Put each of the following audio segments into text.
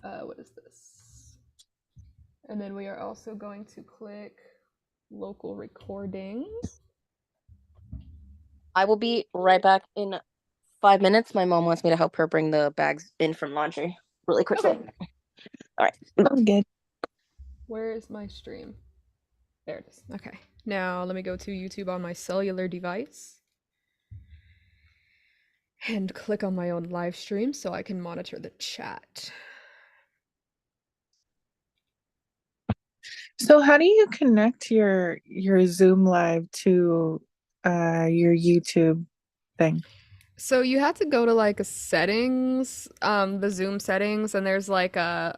What is this? And then we are also going to click local recording. I will be right back in 5 minutes. My mom wants me to help her bring the bags in from laundry really quickly. Okay. All right. I'm good. Where is my stream? There it is. Okay. Now let me go to YouTube on my cellular device and click on my own live stream so I can monitor the chat. So how do you connect your Zoom live to your YouTube thing? So you have to go to like a settings, the Zoom settings, and there's like an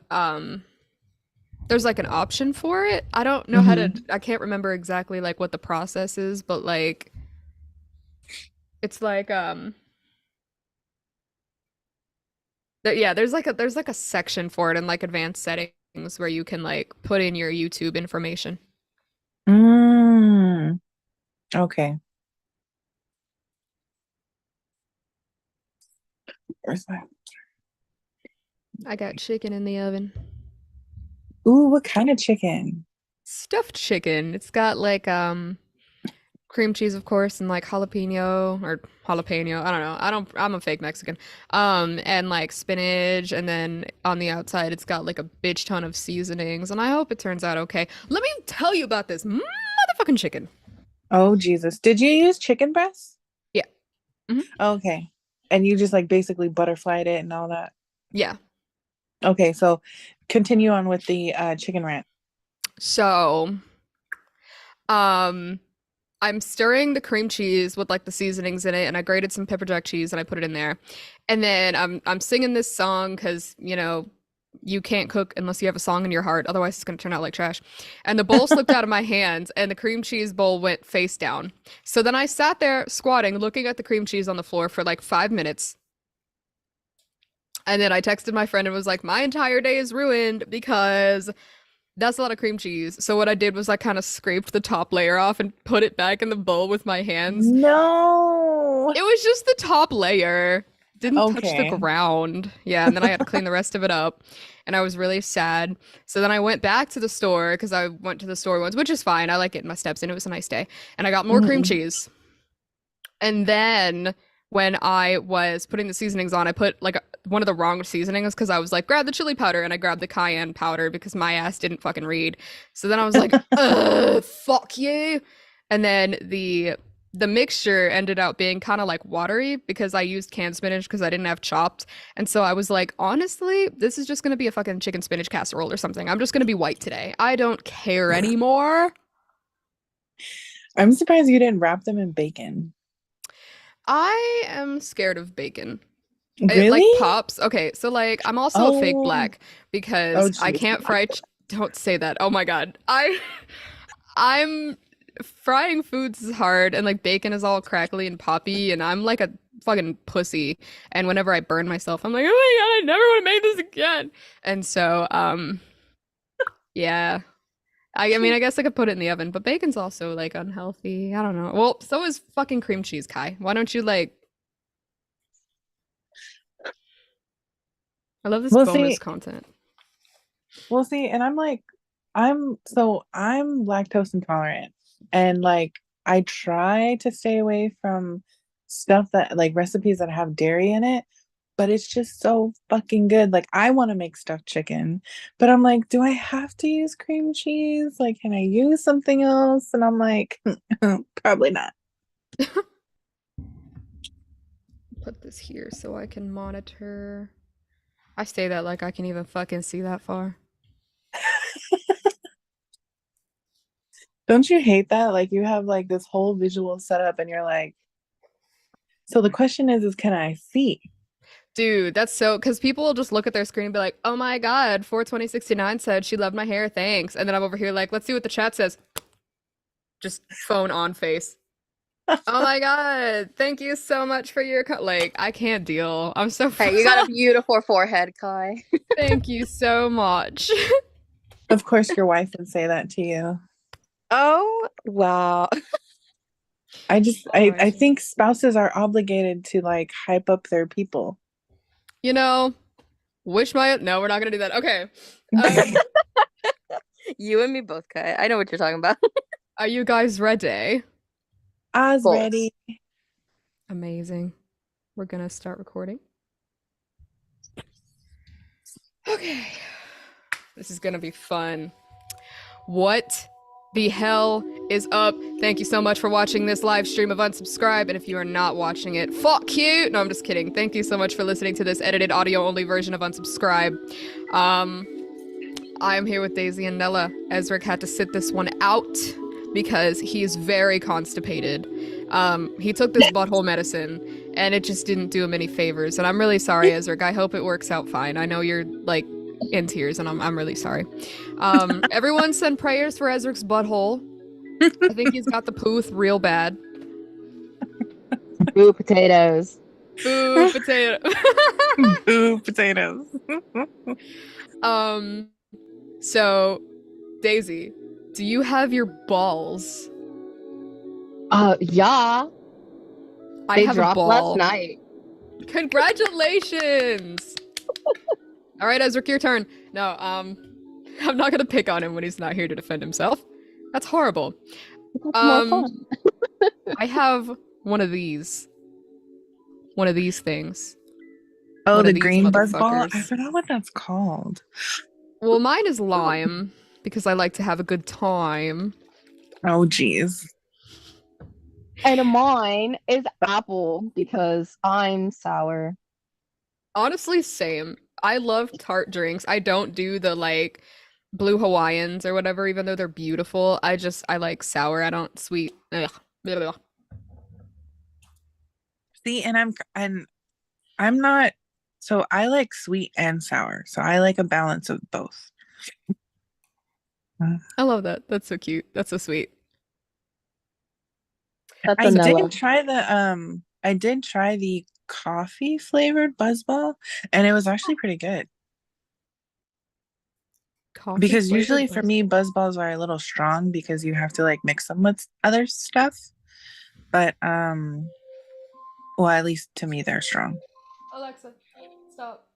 option for it. I don't know how to Hmm. I can't remember exactly like what the process is, but like it's like yeah, there's like a section for it in like advanced settings where you can like put in your YouTube information. Mm, okay. Where's that? I got chicken in the oven. Ooh, what kind of chicken? Stuffed chicken. It's got like cream cheese, of course, and like jalapeno or jalapeno. I don't know. I'm a fake Mexican. And like spinach, and then on the outside it's got like a bitch ton of seasonings, and I hope it turns out okay. Let me tell you about this motherfucking chicken. Oh, Jesus. Did you use chicken breast? Yeah. Hmm. Okay. And you just like basically butterflied it and all that. Yeah. Okay, so continue on with the chicken rant. So, um, I'm stirring the cream cheese with like the seasonings in it, and I grated some pepper jack cheese and I put it in there. And then I'm singing this song because, you can't cook unless you have a song in your heart, otherwise it's gonna turn out like trash. And the bowl slipped out of my hands and the cream cheese bowl went face down. So then I sat there squatting, looking at the cream cheese on the floor for like 5 minutes. And then I texted my friend and was like, my entire day is ruined because that's a lot of cream cheese. So what I did was I kind of scraped the top layer off and put it back in the bowl with my hands. No. It was just the top layer. Didn't touch the Okay. ground. Yeah, and then I had to clean the rest of it up. And I was really sad. So then I went back to the store because I went to the store once, which is fine. I like getting my steps in. It was a nice day. And I got more cream Mhm. cheese. And then when I was putting the seasonings on, I put like one of the wrong seasonings because I was like, grab the chili powder, and I grabbed the cayenne powder because my ass didn't fucking read. So then I was like, fuck you. And then the mixture ended up being kind of like watery because I used canned spinach because I didn't have chopped. And so I was like, honestly, this is just gonna be a fucking chicken spinach casserole or something. I'm just gonna be white today. I don't care anymore. I'm surprised you didn't wrap them in bacon. I am scared of bacon. It like Really? pops. Okay, so like I'm also a fake Oh, black oh, because I jeez. can't fry. Don't say that. Oh my God. I'm frying foods is hard, and like bacon is all crackly and poppy, and I'm like a fucking pussy. And whenever I burn myself, I'm like, oh my God, I never want to make this again. And so, yeah. I mean, I guess I could put it in the oven, but bacon's also like unhealthy. I don't know. Well, so is fucking cream cheese, Kai. Why don't you like? I love this We'll bonus see. content. We'll see. And I'm lactose intolerant, and like I try to stay away from stuff that like recipes that have dairy in it, but it's just so fucking good. Like I want to make stuffed chicken, but I'm like, do I have to use cream cheese? Like, can I use something else? And I'm like, probably not. Put this here so I can monitor. I say that like I can even fucking see that far. Don't you hate that? Like you have like this whole visual setup and you're like, so the question is can I see? Dude, that's so because people will just look at their screen and be like, oh my God, 42069 said she loved my hair, thanks. And then I'm over here like, let's see what the chat says. Just phone on face. Oh my God, thank you so much for your like, I can't deal. I'm so Hey, you got a beautiful forehead, Kai. thank you so much. Of course your wife would say that to you. Oh, wow. I think spouses are obligated to like hype up their people. You know, No, we're not gonna do that. Okay. Um, You and me both, Kai. I know what you're talking about. are you guys ready? Oz Goals. ready. Amazing. We're gonna start recording. Okay. This is gonna be fun. What the hell is up? Thank you so much for watching this live stream of Unsubscribe. And if you are not watching it, fuck you. No, I'm just kidding. Thank you so much for listening to this edited audio only version of Unsubscribe. I am here with Daisy and Nella. Ezric had to sit this one out because he is very constipated. He took this butthole medicine and it just didn't do him any favors. And I'm really sorry, Ezric. I hope it works out fine. I know you're like in tears and I'm really sorry. Everyone send prayers for Ezric's butthole. I think he's got the pooth real bad. Ooh, potatoes. Boo, potato. Ooh, potatoes. So, Daisy, do you have your balls? Yeah. I They have a dropped ball. last night. Congratulations! All right, Ezra, your turn. No, I'm not gonna pick on him when he's not here to defend himself. That's horrible. That's more fun. I have one of these. One of these things. Oh, One the of these green buzz ball? I motherfuckers. forgot what that's called. Well, mine is lime because I like to have a good time. Oh, geez. And mine is apple because I'm sour. Honestly, same. I love tart drinks. I don't do the like blue Hawaiians or whatever, even though they're beautiful. I like sour. I don't sweet. Ugh. Blah, blah, blah. See, and I'm not, so I like sweet and sour. So I like a balance of both. I love that. That's so cute. That's so sweet. That's I vanilla. did try the coffee flavored buzz ball, and it was actually pretty good. Coffee Because flavored usually for buzz- me, buzz balls are a little strong because you have to like mix them with other stuff. But well, at least to me, they're strong. Alexa, stop.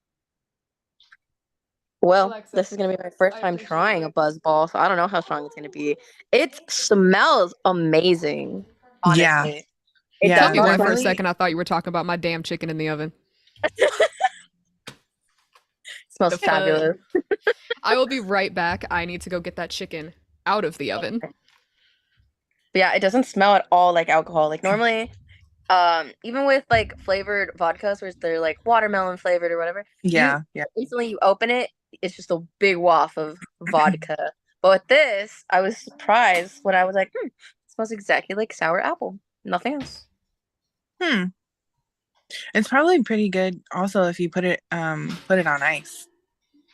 Well, Alexa, this is gonna be my first I time appreciate trying you. a buzz ball, so I don't know how strong it's gonna be. It smells amazing. Yeah. Honestly. It Yeah, Tell does me not why for a definitely. second I thought you were talking about my damn chicken in the oven. smells The fuck? fabulous. I will be right back. I need to go get that chicken out of the oven. But yeah, it doesn't smell at all like alcohol. Like normally, even with like flavored vodkas where they're like watermelon flavored or whatever, Yeah, yeah. instantly you open it, it's just a big waft of vodka. But with this, I was surprised when I was like, it smells exactly like sour apple. Nothing else. Hmm. It's probably pretty good also if you put it on ice.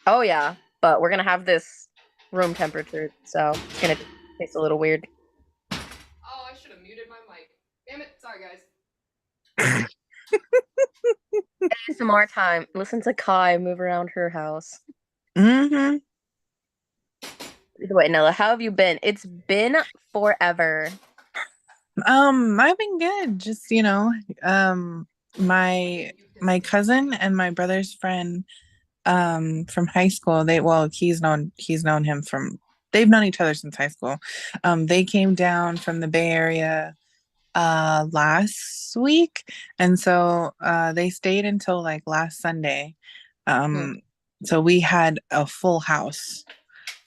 Oh yeah, but we're gonna have this room temperature, so it's gonna taste a little weird. Oh, I should have muted my mic. Damn it. Sorry, guys. Some more time. Listen to Kai move around her house. Mm-hmm. Wait, Nella, how have you been? It's been forever. I've been good. Just, my cousin and my brother's friend from high school, they've known each other since high school. They came down from the Bay Area last week, and so they stayed until like last Sunday. So we had a full house.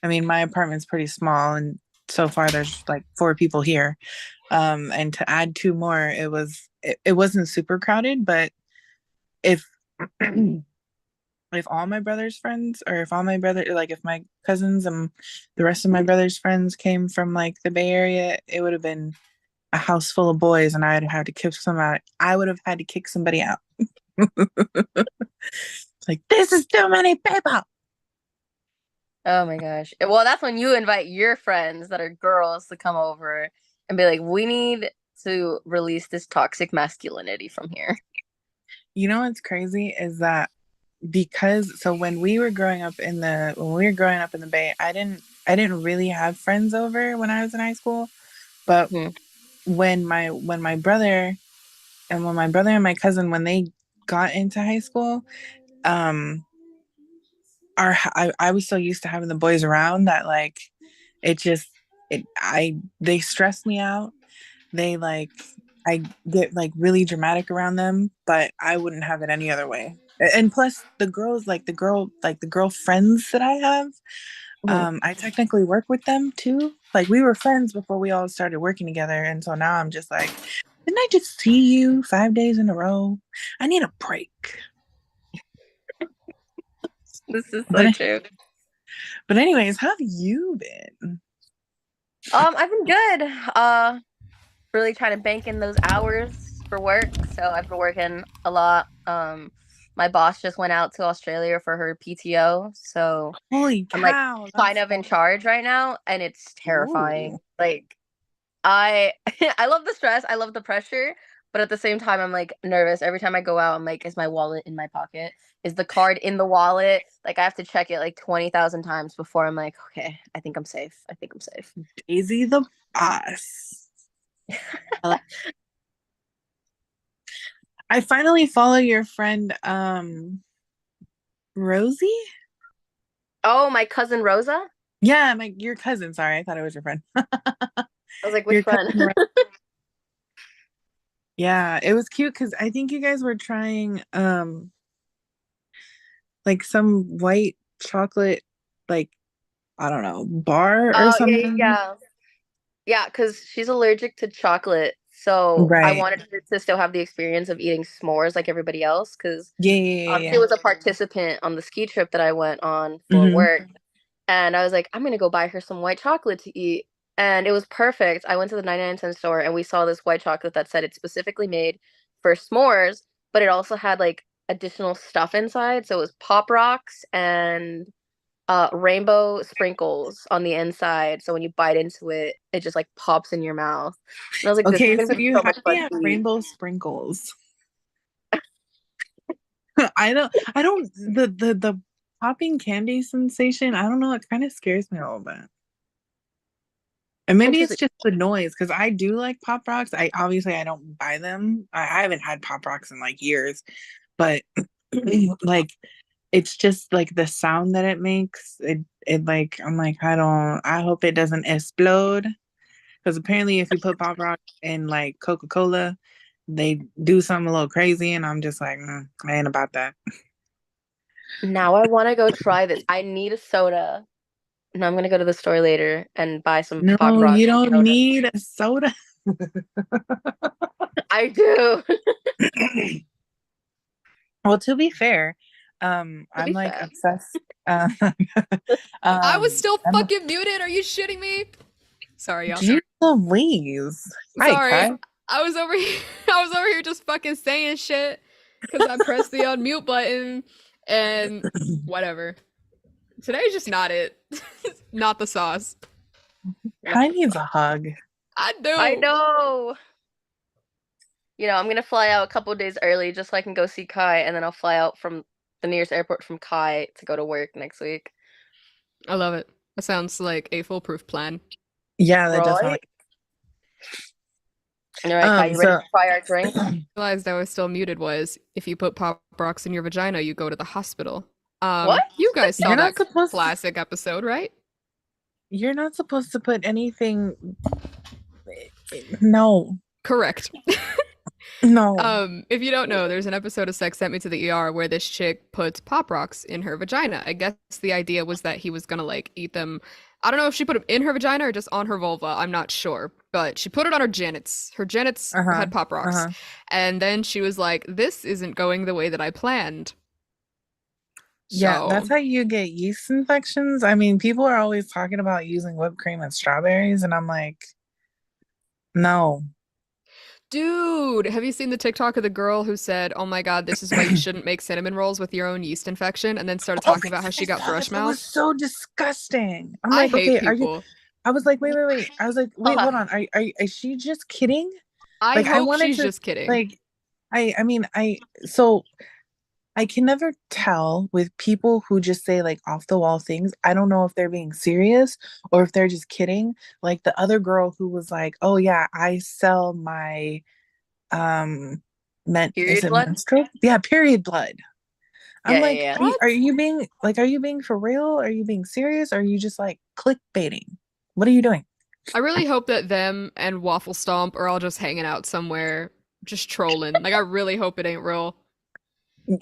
I mean, my apartment's pretty small, and so far there's like 4 people here. And to add 2 more, it wasn't super crowded, but if if all my brother's friends, or if my cousins and the rest of my brother's friends came from like the Bay Area, it would have been a house full of boys, and I would have had to kick somebody out. It's like, this is too many people. Oh my gosh. Well, that's when you invite your friends that are girls to come over and be like, we need to release this toxic masculinity from here. You know what's crazy is that when we were growing up in the Bay, I didn't really have friends over when I was in high school. But when my brother and my cousin, when they got into high school, I was so used to having the boys around that like it just they stress me out. They like I get like really dramatic around them, but I wouldn't have it any other way. And plus the girls like the girl friends that I have, Mhm. I technically work with them too. Like we were friends before we all started working together, and so now I'm just like, didn't I just see you 5 days in a row? I need a break. This is so But true. but anyways, how have you been? I've been good. Really trying to bank in those hours for work. So I've been working a lot. My boss just went out to Australia for her PTO, so Holy I'm like cow, kind that's of in charge right now, and it's ooh. terrifying. Like I I love the stress, I love the pressure, but at the same time I'm like nervous. Every time I go out, I'm like, is my wallet in my pocket? Is the card in the wallet? Like I have to check it like 20,000 times before I'm like, okay, I think I'm safe. I think I'm safe. Daisy the boss. I finally follow your friend Rosie. Oh, my cousin Rosa? Yeah, my your cousin. Sorry, I thought it was your friend. I was like, which Your friend? cousin. Yeah, it was cute because I think you guys were trying like some white chocolate, like I don't know, bar or Oh, yeah, yeah, something. yeah. Yeah, because she's allergic to chocolate. So I Right. wanted her to still have the experience of eating s'mores like everybody else. Because Yeah, yeah, she yeah, was a participant on the ski trip that I went on yeah. for Hmm. work. And I was like, I'm gonna go buy her some white chocolate to eat. And it was perfect. I went to the 99-cent store and we saw this white chocolate that said it's specifically made for s'mores, but it also had like additional stuff inside. So it was Pop Rocks and rainbow sprinkles on the inside. So when you bite into it, it just like pops in your mouth. And I was like, this is Okay, gonna so be you so had much me fun at to eat. rainbow sprinkles. I don't the popping candy sensation, I don't know, it kind of scares me a little bit. And maybe it's Interesting. just the noise because I do like Pop Rocks. I obviously I don't buy them. I haven't had Pop Rocks in like years, but like it's just like the sound that it makes. It like I'm like I hope it doesn't explode because apparently if you put Pop Rock in like Coca-Cola, they do something a little crazy, and I'm just like I ain't about that. Now I want to go try this. I need a soda. And I'm gonna go to the store later and buy some Pop No, you Rocks and don't soda. need a soda. I do. Well, to be fair, To I'm be like fair. obsessed. Uh, I was still I'm fucking muted. Are you shitting me? Sorry, y'all. Jeez Louise. Hi, Sorry. Kai. I was over here. I was over here just fucking saying shit because I pressed the unmute button and whatever. Today's just not it. Not the sauce. Not Kai the needs sauce. a hug. I I do. know. I'm gonna fly out a couple days early just so I can go see Kai, and then I'll fly out from the nearest airport from Kai to go to work next week. I love it. That sounds like a foolproof plan. Yeah, that does sound Right? like. All right, Kai, you ready So to try our drink? Realized I was still muted was if you put pop rocks in your vagina, you go to the hospital. What? You guys saw you're that not supposed to, classic episode, right? you're not supposed to put anything. No, Correct. no. If you don't know, there's an episode of Sex Sent Me to the ER where this chick puts pop rocks in her vagina. I guess the idea was that he was gonna like eat them. I don't know if she put them in her vagina or just on her vulva. I'm not sure, but she put it on her janets. Her janets Uh-huh. had pop rocks, Uh-huh. and then she was like, "This isn't going the way that I planned." Yeah, that's So, how you get yeast infections. I mean, people are always talking about using whipped cream and strawberries, and I'm like, no. dude, have you seen the TikTok of the girl who said, "Oh my God, this is why you shouldn't make cinnamon rolls with your own yeast infection," and then started Oh talking my about how God, I she got saw thrush that. That was mouth? so disgusting. I'm I like, hate okay, are you? people. I was like, wait. I was like, wait, hold on. Is she just kidding? I Like, I hope wanted she's to, just kidding. like, I mean, so I can never tell with people who just say like off the wall things. I don't know if they're being serious or if they're just kidding. Like the other girl who was like, "Oh yeah, I sell my um is Period it blood? menstrual? Yeah, period blood." I'm Yeah, yeah, like, yeah. are What? you being like, are you being for real? Are you being serious? Or are you just like clickbaiting? What are you doing? I really hope that them and Waffle Stomp are all just hanging out somewhere, just trolling. Like, I really hope it ain't real.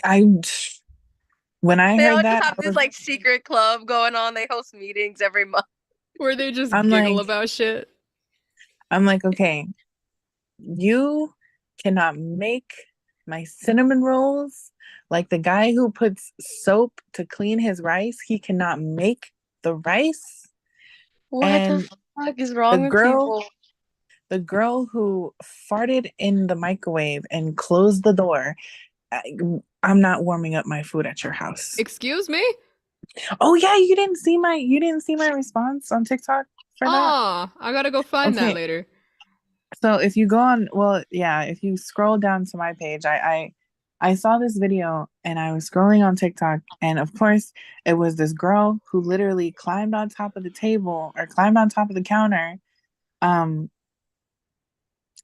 I when I They all heard just that, have this like secret club going on. They host meetings every month. Where they just I'm giggle like, about shit. okay, you cannot make my cinnamon rolls. Like the guy who puts soap to clean his rice, he cannot make the rice. What the And fuck is the wrong with girl, people? the girl who farted in the microwave and closed the door, I, I'm not warming up my food at your house. Excuse me? Oh yeah, you didn't see my response on TikTok for that? I gotta go find that Okay. later. So if you go on, well, yeah, if you scroll down to my page, I saw this video and I was scrolling on TikTok, and of course it was this girl who literally climbed on top of the table or climbed on top of the counter, um,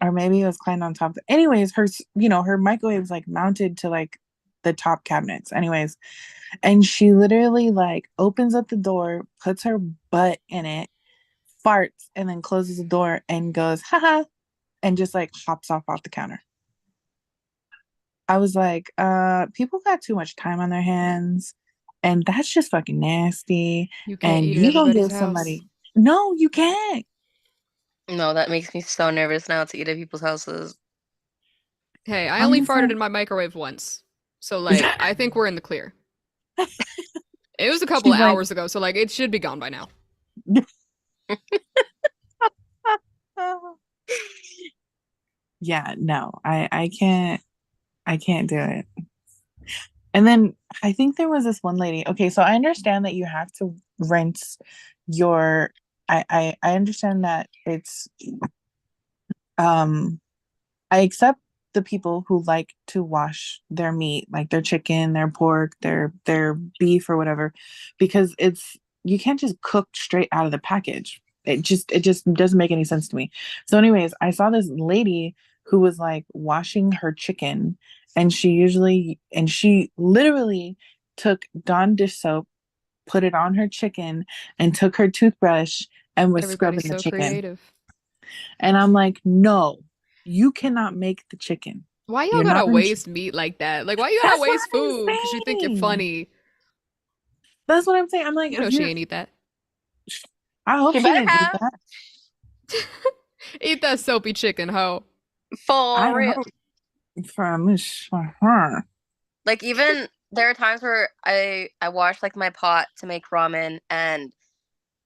or maybe it was climbed on top of anyways, her microwave was like mounted to like the top cabinets. Anyways, and she literally like opens up the door, puts her butt in it, farts, and then closes the door and goes, haha, and just like hops off the counter. I was like, people got too much time on their hands, and that's just fucking nasty. You can't And eat at you don't everybody's give house. somebody, no, you can't. No, that makes me so nervous now to eat at people's houses. Hey, I I'm only just farted like, in my microwave once. So, like, I think we're in the clear. It was a couple she's of like, hours ago, so, like, it should be gone by now. yeah, no, I can't do it. And then I think there was this one lady. Okay, so I understand that you have to rinse your. I understand that it's um I accept the people who like to wash their meat, like their chicken, their pork, their beef or whatever, because it's you can't just cook straight out of the package. It just doesn't make any sense to me. So, anyways, I saw this lady who was like washing her chicken, and she literally took Dawn dish soap, put it on her chicken, and took her toothbrush and was Everybody's scrubbing the so chicken. creative. And I'm like, no, you cannot make the chicken. Why y'all You're gotta not in. waste meat like that? Like, why you gotta That's what waste I'm food? Because you think you're saying. funny. That's what I'm saying. I'm like, You know if she you're, ain't eat that. I hope She she better didn't eat have. that. Eat that soapy chicken, ho. I For real. hope for her. Like even there are times where I wash like my pot to make ramen, and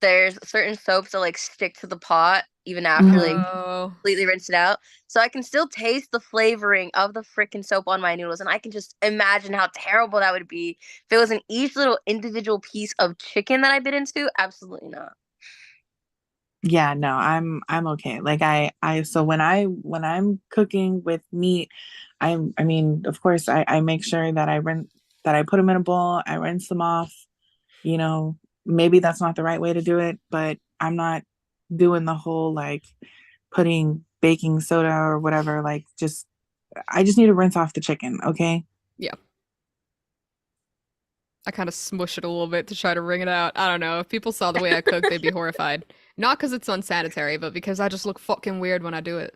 there's certain soaps that like stick to the pot even after like Mhm. Oh. completely rinsed it out. So I can still taste the flavoring of the freaking soap on my noodles, and I can just imagine how terrible that would be if it was in each little individual piece of chicken that I bit into. Absolutely not. Yeah, no, I'm okay. Like so when I'm cooking with meat, I mean, of course I make sure that I put them in a bowl, I rinse them off, you know, maybe that's not the right way to do it, but I'm not doing the whole like putting baking soda or whatever, like just I just need to rinse off the chicken, okay? Yeah. I kind of smush it a little bit to try to wring it out. I don't know. If people saw the way I cook, they'd be horrified. Not because it's unsanitary, but because I just look fucking weird when I do it.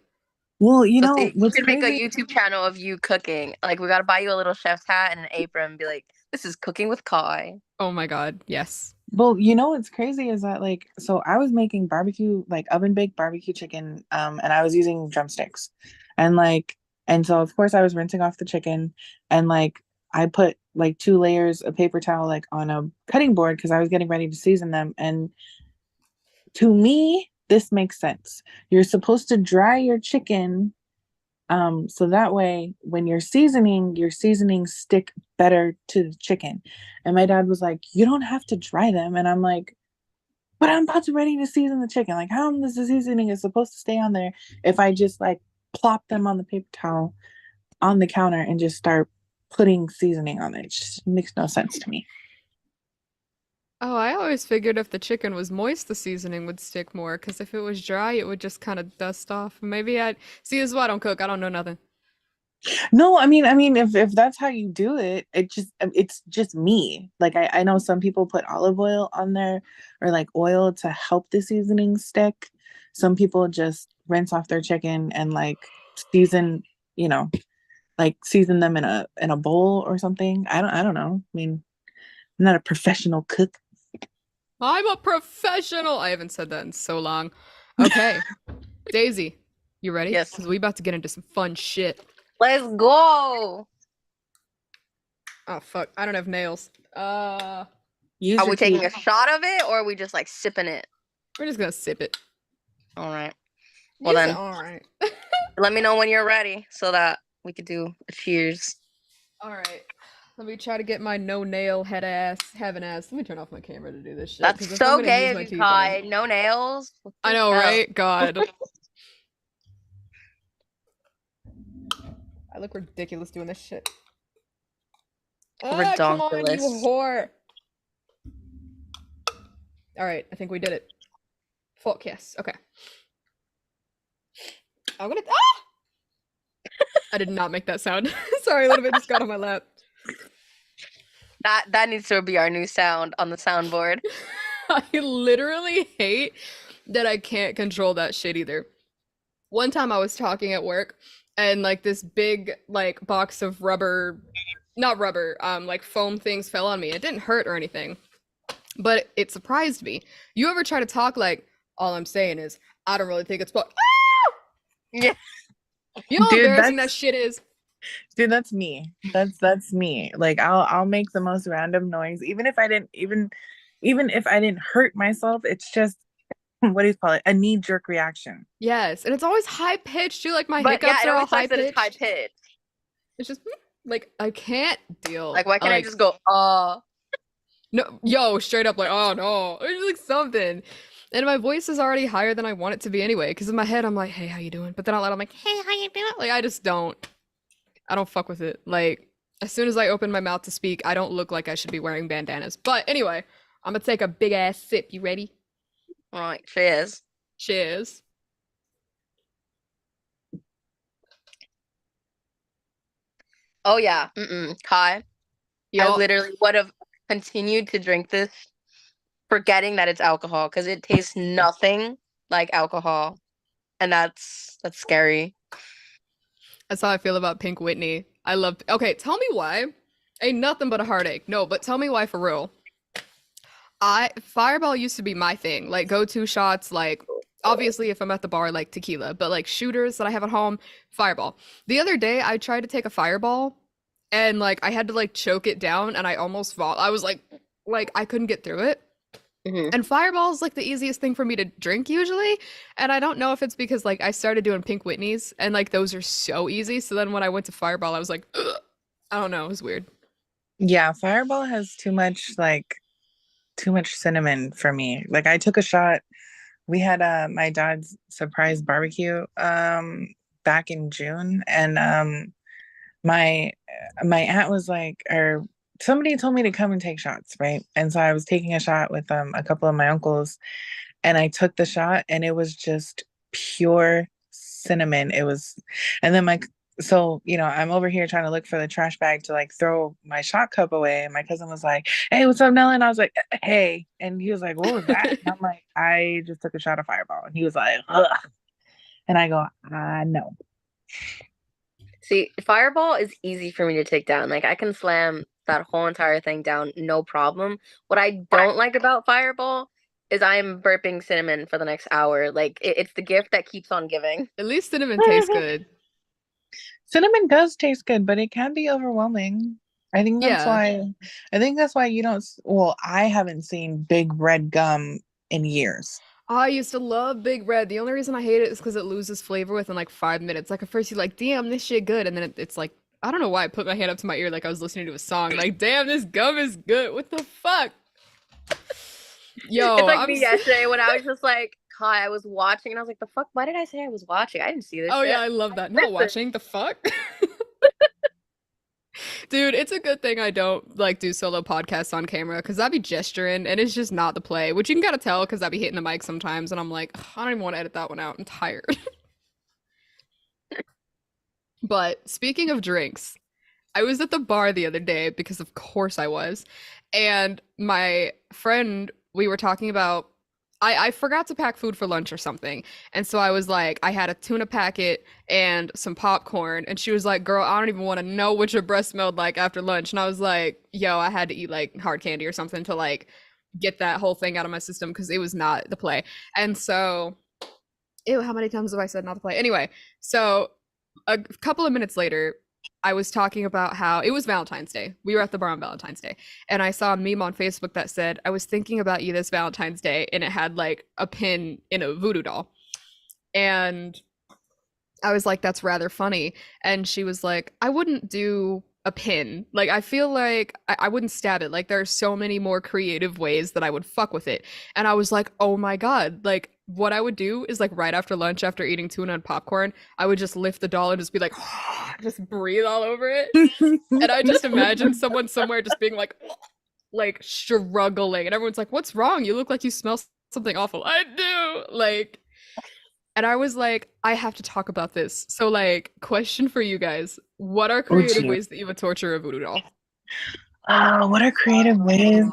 Well, So see, you what's should make a crazy? YouTube channel of you cooking. Like we gotta buy you a little chef's hat and an apron and be like, "This is cooking with Kai." Oh my God. Yes. Well, what's crazy is that like so I was making barbecue like oven baked barbecue chicken and I was using drumsticks. And like and so of course I was rinsing off the chicken and like I put like two layers of paper towel like on a cutting board because I was getting ready to season them, and to me this makes sense. You're supposed to dry your chicken so that way when you're seasoning, your seasonings stick better to the chicken. And my dad was like, you don't have to dry them. And I'm like, but I'm about to ready to season the chicken. Like, how is the seasoning is supposed to stay on there if I just like plop them on the paper towel on the counter and just start putting seasoning on it? It just makes no sense to me. Oh, I always figured if the chicken was moist, the seasoning would stick more, because if it was dry, it would just kind of dust off. Maybe I'd see, this is why I don't cook. I don't know nothing. No, I mean, if that's how you do it, it's just me. Like I know some people put olive oil on there or like oil to help the seasoning stick. Some people just rinse off their chicken and like season, you know, like season them in a bowl or something. I don't know. I mean, I'm not a professional cook. I'm a professional. I haven't said that in so long. Okay, Daisy, you ready? Yes. Because we about to get into some fun shit. Let's go. Oh fuck, I don't have nails. Use Are your we taking teeth. a shot of it or are we just like sipping it? We're just gonna sip it. All right. Well You said then, all right. let me know when you're ready so that we could do a cheers. All right. Let me try to get my no nail head ass heaven ass. Let me turn off my camera to do this shit. That's Because if I'm so gonna gay use of my you, teeth, I Kai. No nails. What I the know, hell? right? God. I look ridiculous doing this shit. Ah, come on, you Redonkulous. whore. All right, I think we did it. Fuck yes. Okay. I'm gonna. Ah! I did not make that sound. Sorry, a little bit just got on my lap. That needs to be our new sound on the soundboard. I literally hate that I can't control that shit either. One time I was talking at work and like this big like box of rubber, not rubber, like foam things fell on me. It didn't hurt or anything, but it surprised me. You ever try to talk like all I'm saying is I don't really think it's Yeah. you know how Dude, embarrassing that that's shit is? dude, that's me. That's me. Like I'll make the most random noise, even if I didn't hurt myself. It's just what do you call it? A knee jerk reaction. Yes, and it's always high pitched too. Like my But yeah, hiccups it are all always high sucks that it's high pitched. pitched. It's just like I can't Like, deal. why can't I Like just go, no, yo, straight up like oh no, it's like something. And my voice is already higher than I want it to be anyway. Because in my head I'm like, hey, how you doing? But then out loud I'm like, hey, how you doing? Like I just don't. I don't fuck with it. Like as soon as I open my mouth to speak, I don't look like I should be wearing bandanas. But anyway, I'm gonna take a big ass sip. You ready? all right, cheers. Cheers. Oh yeah, Kai, I Yo, literally would have continued to drink this, forgetting that it's alcohol, because it tastes nothing like alcohol, and that's scary. that's how I feel about Pink Whitney. I love. Okay, tell me why. Ain't nothing but a heartache. No, but tell me why for real. I Fireball used to be my thing. Like go-to shots, like obviously if I'm at the bar, like tequila, but like shooters that I have at home, Fireball. The other day I tried to take a Fireball and like I had to like choke it down and I almost fall. I was like I couldn't get through it. Hmm. And Fireball is like the easiest thing for me to drink usually. And I don't know if it's because like I started doing Pink Whitneys and like those are so easy. So then when I went to Fireball, I was like, ugh. I don't know, it was weird. Yeah, Fireball has too much cinnamon for me. Like I took a shot. We had my dad's surprise barbecue back in June, and my my aunt was like, or somebody told me to come and take shots, right? And so I was taking a shot with a couple of my uncles, and I took the shot, and it was just pure cinnamon. It was, and then my so I'm over here trying to look for the trash bag to like throw my shot cup away, and my cousin was like, "Hey, what's up, Nella?" And I was like, "Hey," and he was like, "What was that?" And I'm like, "I just took a shot of Fireball," and he was like, "Ugh," and I go, no." See, Fireball is easy for me to take down. Like, I can slam that whole entire thing down, no problem. What I don't like about Fireball is I'm burping cinnamon for the next hour. Like, it's the gift that keeps on giving. At least cinnamon tastes good. Cinnamon does taste good, but it can be overwhelming. I think that's Yeah. why I think that's why you don't well, I haven't seen big red gum in years. I used to love Big Red. The only reason I hate it is because it loses flavor within like 5 minutes. Like at first you're like, damn, this shit good. And then it's like, I don't know why I put my hand up to my ear like I was listening to a song. Like, damn, this gum is good. What the fuck? It's Yo, like me yesterday when I was just like, Kai, I was watching and I was like, the fuck? Why did I say I was watching? I didn't see this Oh yeah, shit. I love that. I Not missed it. watching. The fuck? Dude, it's a good thing I don't like do solo podcasts on camera because I'd be gesturing and it's just not the play, which you can kind of tell because I'd be hitting the mic sometimes and I'm like, "Ugh, I don't even want to edit that one out. I'm tired." But speaking of drinks, I was at the bar the other day because of course I was. And my friend, we were talking about I forgot to pack food for lunch or something. And so I was like, I had a tuna packet and some popcorn. And she was like, girl, I don't even want to know what your breath smelled like after lunch. And I was like, yo, I had to eat like hard candy or something to like get that whole thing out of my system because it was not the play. And so, ew, how many times have I said not to play? Anyway, so a couple of minutes later, I was talking about how it was Valentine's Day. We were at the bar on Valentine's Day, and I saw a meme on Facebook that said, I was thinking about you this Valentine's Day, and it had like a pin in a voodoo doll. And I was like, that's rather funny. And she was like, I wouldn't do a pin. Like, I feel like I wouldn't stab it. Like, there are so many more creative ways that I would fuck with it. And I was like, oh my God. Like, what I would do is like right after lunch, after eating tuna and popcorn, I would just lift the doll and just be like, just breathe all over it. And I just imagine someone somewhere just being like struggling. And everyone's like, what's wrong? You look like you smell something awful. I do. Like, and I was like, I have to talk about this. So, like, question for you guys. What are Oh, creative gee. ways that you would torture a voodoo doll? What are creative ways?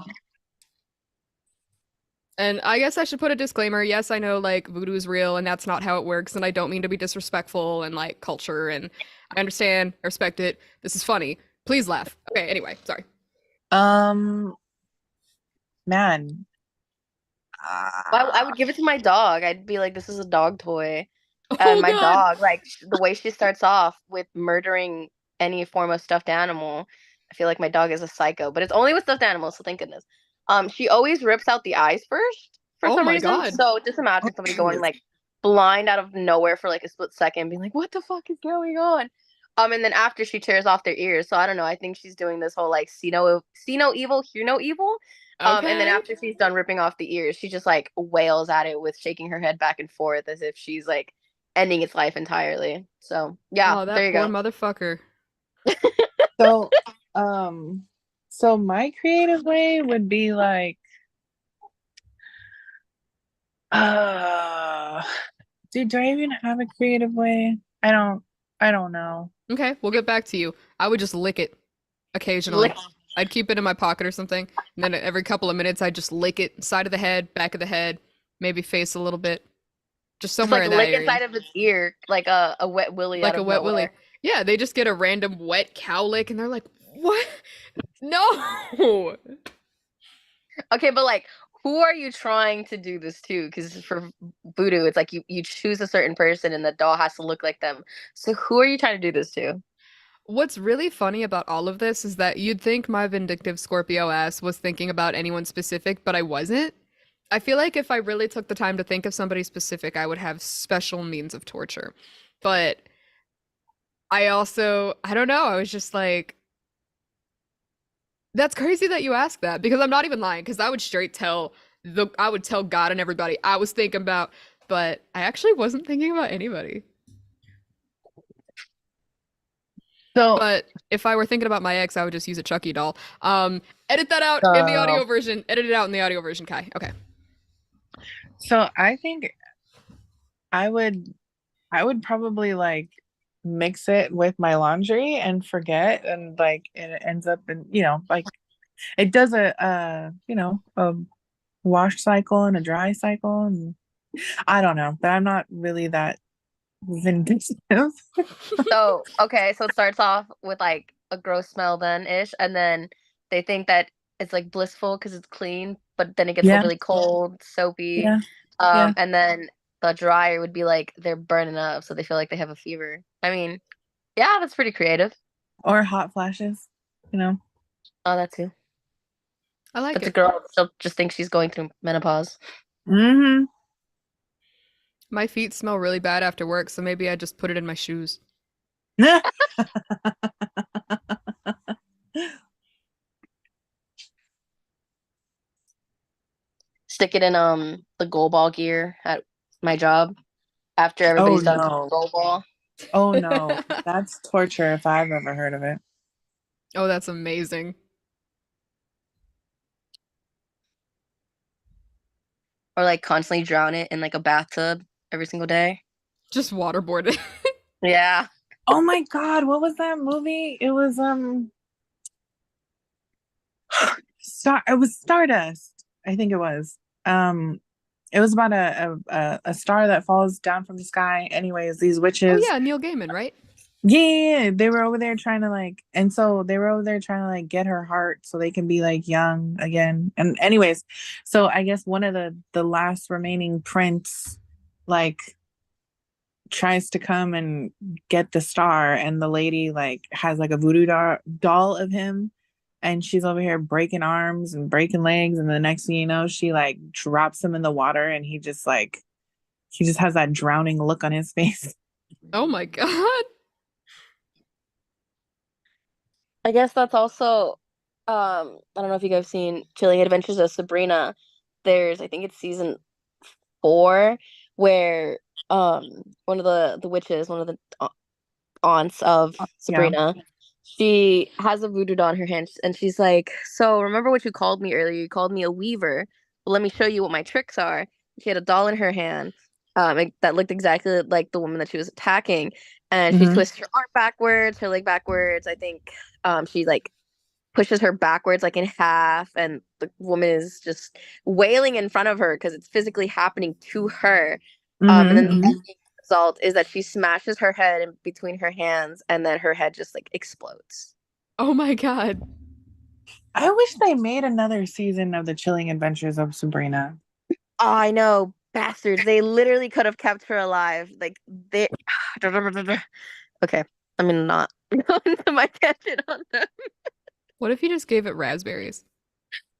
And I guess I should put a disclaimer. Yes, I know like voodoo is real and that's not how it works. And I don't mean to be disrespectful and like culture. And I understand, I respect it. This is funny. Please laugh. Okay, anyway, sorry. Um, man. I would give it to my dog. I'd be like, this is a dog toy. And Oh, my God. dog, like the way she starts off with murdering any form of stuffed animal, I feel like my dog is a psycho, but it's only with stuffed animals, so thank goodness. She always rips out the eyes first for Oh, some my reason. God. So just imagine somebody going like blind out of nowhere for like a split second, being like, "What the fuck is going on?" And then after she tears off their ears, so I don't know. I think she's doing this whole like see no evil, hear no evil. And then Okay. after she's done ripping off the ears, she just like wails at it with shaking her head back and forth as if she's like ending its life entirely. So yeah, Oh, there that you poor go. motherfucker. So, um, so my creative way would be like, uh, dude, do I even have a creative way? I don't know. Okay, we'll get back to you. I would just lick it occasionally. Lick, I'd keep it in my pocket or something, and then every couple of minutes I'd just lick it, side of the head, back of the head, maybe face a little bit, just just somewhere like in that lick area, inside of its ear like a wet willy out like a of wet willy. nowhere. Yeah, they just get a random wet cow lick, and they're like, "What? No!" Okay, but like, who are you trying to do this to? Because for voodoo, it's like you choose a certain person and the doll has to look like them. So who are you trying to do this to? What's really funny about all of this is that you'd think my vindictive Scorpio ass was thinking about anyone specific, but I wasn't. I feel like if I really took the time to think of somebody specific, I would have special means of torture. But I also, I don't know, I was just like, that's crazy that you asked that because I'm not even lying because I would straight tell I would tell God and everybody I was thinking about, but I actually wasn't thinking about anybody. So, But if I were thinking about my ex, I would just use a Chucky doll. Edit that out in the uh, audio version. Edit it out in the audio version, Kai. Okay. so I think I would, I would probably like mix it with my laundry and forget, and like it ends up in, like it does a wash cycle and a dry cycle, and I don't know, but I'm not really that vindictive. So okay, so it starts off with like a gross smell then ish, and then they think that it's like blissful because it's clean, but then it gets Yeah, overly cold, soapy. yeah, yeah. And then the dryer would be like they're burning up, so they feel like they have a fever. I mean, yeah, that's pretty creative. Or hot flashes, you know. Oh, that too. I like But the it. girl still just thinks she's going through menopause. Hmm. My feet smell really bad after work, so maybe I just put it in my shoes. Stick it in the goal ball gear at my job after Oh everybody's done playing no. goal ball. Oh no. That's torture if I've ever heard of it. Oh, that's amazing. Or like constantly drown it in like a bathtub every single day. Just waterboard it. Yeah. Oh my God, what was that movie? It was it was Stardust. I think it was. Um it was about a star that falls down from the sky. Anyways, these Oh witches. yeah, Neil Gaiman, right? Yeah, they were over there trying to like, and so they were over there trying to like get her heart so they can be like young again. And anyways, so I guess one of the last remaining prince like tries to come and get the star, and the lady like has like a doll of him, and she's over here breaking arms and breaking legs, and the next thing you know, she like drops him in the water, and he just has that drowning look on his face. Oh my God. I guess that's also I don't know if you guys have seen Chilling Adventures of Sabrina. There's I think it's season 4 where one of the witches, one of the aunts of Yeah. Sabrina, she has a voodoo doll in her hand and she's like, "So remember what you called me earlier? You called me a weaver. Well, let me show you what my tricks are." She had a doll in her hand that looked exactly like the woman that she was attacking, and she Hmm. twists her arm backwards, her leg backwards. I think she like pushes her backwards like in half, and the woman is just wailing in front of her because it's physically happening to her. And then the Hmm. ending result is that she smashes her head in between her hands, and then her head just like explodes. Oh my God. I wish they made another season of the Chilling Adventures of Sabrina. Oh, I know, bastards! They literally could have kept her alive. Like they. Okay, I'm gonna not go into my tangent on them. What if you just gave it raspberries?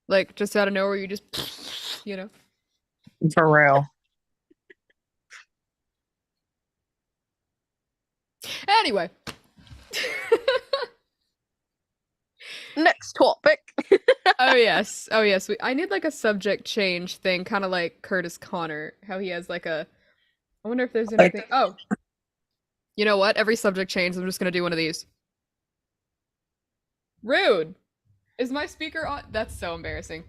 Like just out of nowhere, you just, you know. For real. Anyway. Next topic. Oh yes. Oh yes. I need like a subject change thing, kind of like Curtis Connor, how he has like a. I wonder if there's Like, anything. Oh, you know what? Every subject change, I'm just gonna do one of these. Rude. Is my speaker on? That's so embarrassing.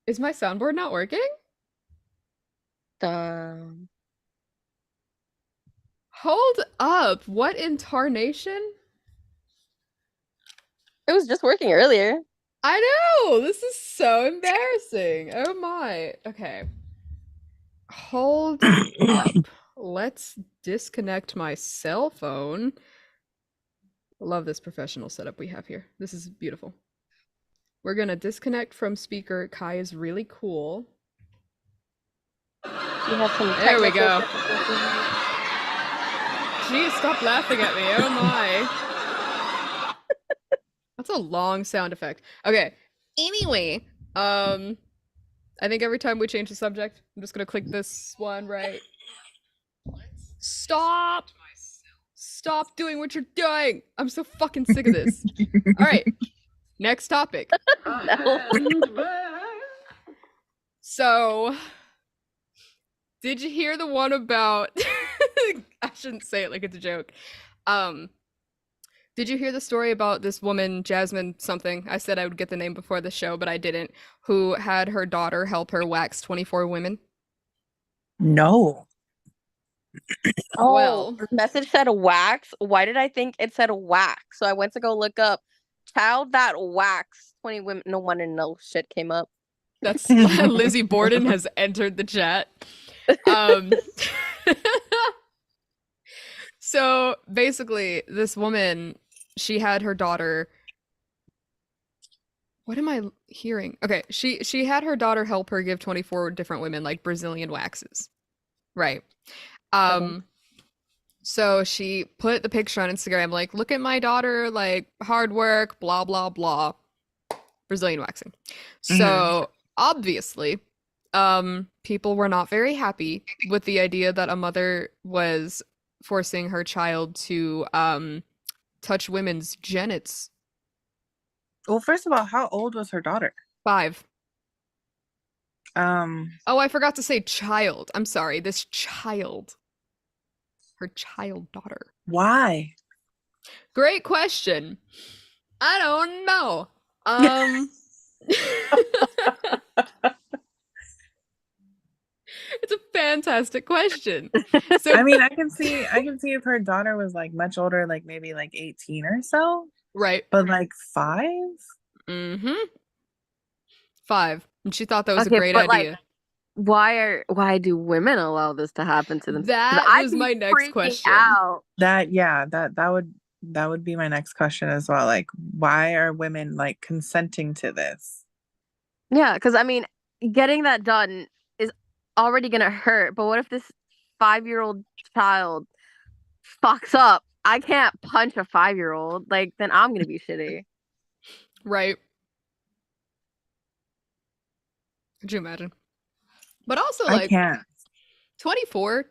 Is my soundboard not working? um, Hold up. What in tarnation? it was just working earlier. I know. This is so embarrassing. Oh my. Okay. Hold up. Let's disconnect my cell phone. Love this professional setup we have here. This is beautiful. We're gonna disconnect from speaker. Kai is really cool. We have some There we technical go. difficulties. Geez, stop laughing at me. Oh my. That's a long sound effect. Okay. Anyway, I think every time we change the subject, I'm just gonna click this one right. Stop! Stop doing what you're doing! I'm so fucking sick of this. All right, next topic. No. So, did you hear the one about I shouldn't say it like it's a joke. Um, did you hear the story about this woman, Jasmine something? I said I would get the name before the show, but I didn't, who had her daughter help her wax 24 women? no. Oh, Well, the message said wax. Why did I think it said wax? So I went to go look up child that wax 20 women. No wonder no shit came up. that's Lizzie Borden has entered the chat. Um, so basically, this woman, she had her daughter. What am I hearing? Okay, she had her daughter help her give 24 different women like Brazilian waxes. Right. Okay. Um, so she put the picture on Instagram, like, look at my daughter, like hard work, blah blah blah. Brazilian waxing. Hmm. So obviously, people were not very happy with the idea that a mother was forcing her child to touch women's genits. Well, first of all, how old was her daughter? 5. Um, Oh, I forgot to say child. I'm sorry, this child. Her child daughter. why? Great question. I don't know. It's a fantastic question. So, I mean, I can see if her daughter was like much older, like maybe like 18 or so, right. but like 5? Mm-hmm. 5. And she thought that was a Okay, great but like, idea. why do women allow this to happen to them? Because That I'd was be my next freaking question. out. That yeah, that would be my next question as well. Like, why are women like consenting to this? Yeah, because I mean, getting that done is already gonna hurt. But what if this 5-year-old child fucks up? I can't punch a 5-year-old. Like, then I'm gonna be shitty. Right. Could you imagine? But also, I like, can't. 24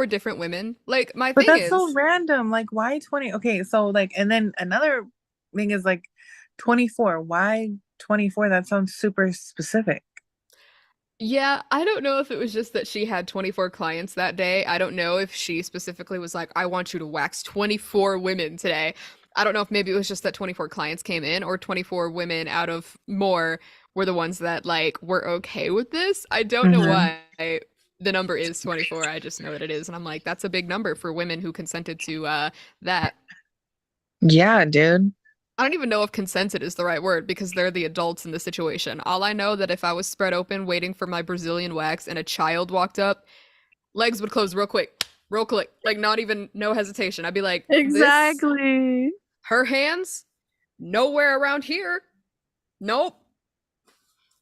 different women. Like, my But thing that's so is, random. Like, why 20? Okay, so like, and then another thing is like 24. Why 24? That sounds super specific. yeah, I don't know if it was just that she had 24 clients that day. I don't know if she specifically was like, I want you to wax 24 women today. I don't know if maybe it was just that 24 clients came in or 24 women out of more were the ones that like were okay with this. I don't know Hmm. why the number is 24. I just know that it is. And I'm like, that's a big number for women who consented to that. Yeah, dude. I don't even know if consented is the right word because they're the adults in the situation. All I know that if I was spread open waiting for my Brazilian wax and a child walked up, legs would close real quick, like not even no hesitation. I'd be like, this, Exactly. her hands, nowhere around here. Nope.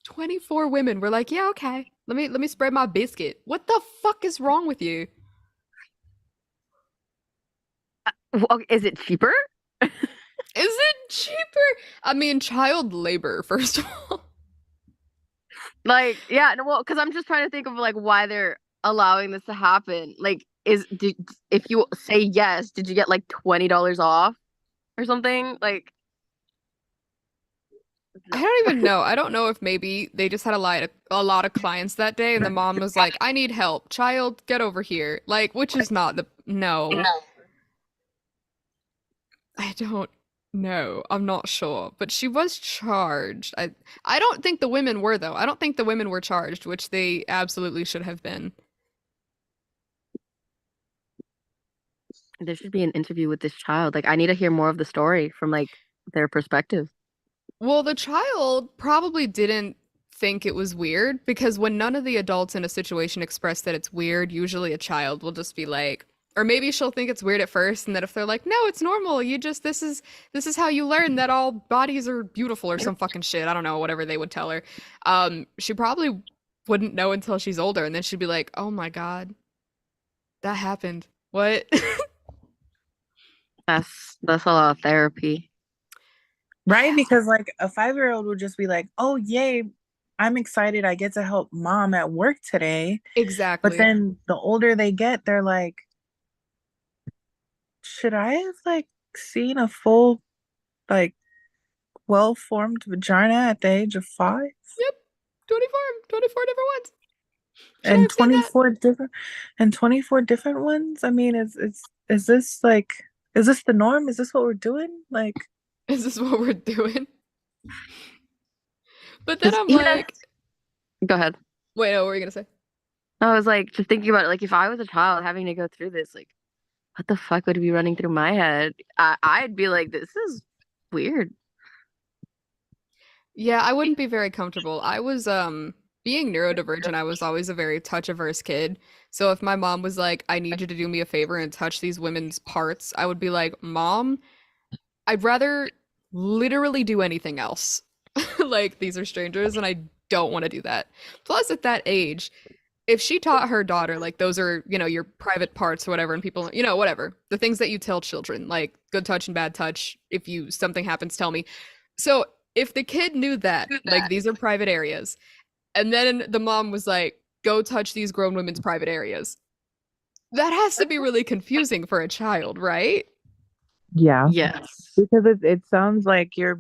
24 women were like, yeah, okay. Let me spread my biscuit. What the fuck is wrong with you? Well, is it cheaper? Is it cheaper? I mean, child labor, first of all. Like, yeah, no, well, because I'm just trying to think of like why they're allowing this to happen. Like, if you say yes, did you get like $20 off or something? Like, I no. don't even know. I don't know if maybe they just had a lot of clients that day and the mom was like, "I need help. Child, get over here." Like, which is not the no. I don't know. I'm not sure, but she was charged. I don't think the women were though. I don't think the women were charged, which they absolutely should have been. There should be an interview with this child. Like, I need to hear more of the story from like their perspective. Well, the child probably didn't think it was weird because when none of the adults in a situation express that it's weird, usually a child will just be like, or maybe she'll think it's weird at first, and that if they're like, "No, it's normal. You just this is how you learn that all bodies are beautiful," or some fucking shit. I don't know, whatever they would tell her. She probably wouldn't know until she's older, and then she'd be like, "Oh my God, that happened. What?" That's a lot of therapy. Right? Because like a 5-year-old would just be like, "Oh, yay, I'm excited. I get to help mom at work today." But Exactly. then the older they get, they're like, "Should I have like seen a full like well-formed vagina at the age of 5?" Yep. 24, 24 different ones. Should I And have seen that? 24 different ones? I mean, is this like is this the norm? Is this what we're doing? Like, Is this what we're doing? But then Because I'm even if, like, go ahead. wait, no, what were you gonna say? I was like just thinking about it. Like, if I was a child having to go through this, like, what the fuck would be running through my head? I'd be like, this is weird. Yeah, I wouldn't be very comfortable. I was being neurodivergent, I was always a very touch-averse kid. So if my mom was like, "I need you to do me a favor and touch these women's parts," I would be like, "Mom, I'd rather literally do anything else." Like these are strangers and I don't want to do that. Plus at that age, if she taught her daughter like those are, your private parts or whatever and people, whatever, the things that you tell children, like good touch and bad touch, if you something happens, tell me. So if the kid knew that, like these are private areas, and then the mom was like, go touch these grown women's private areas, that has to be really confusing for a child, right? yeah, Yes. because it sounds like you're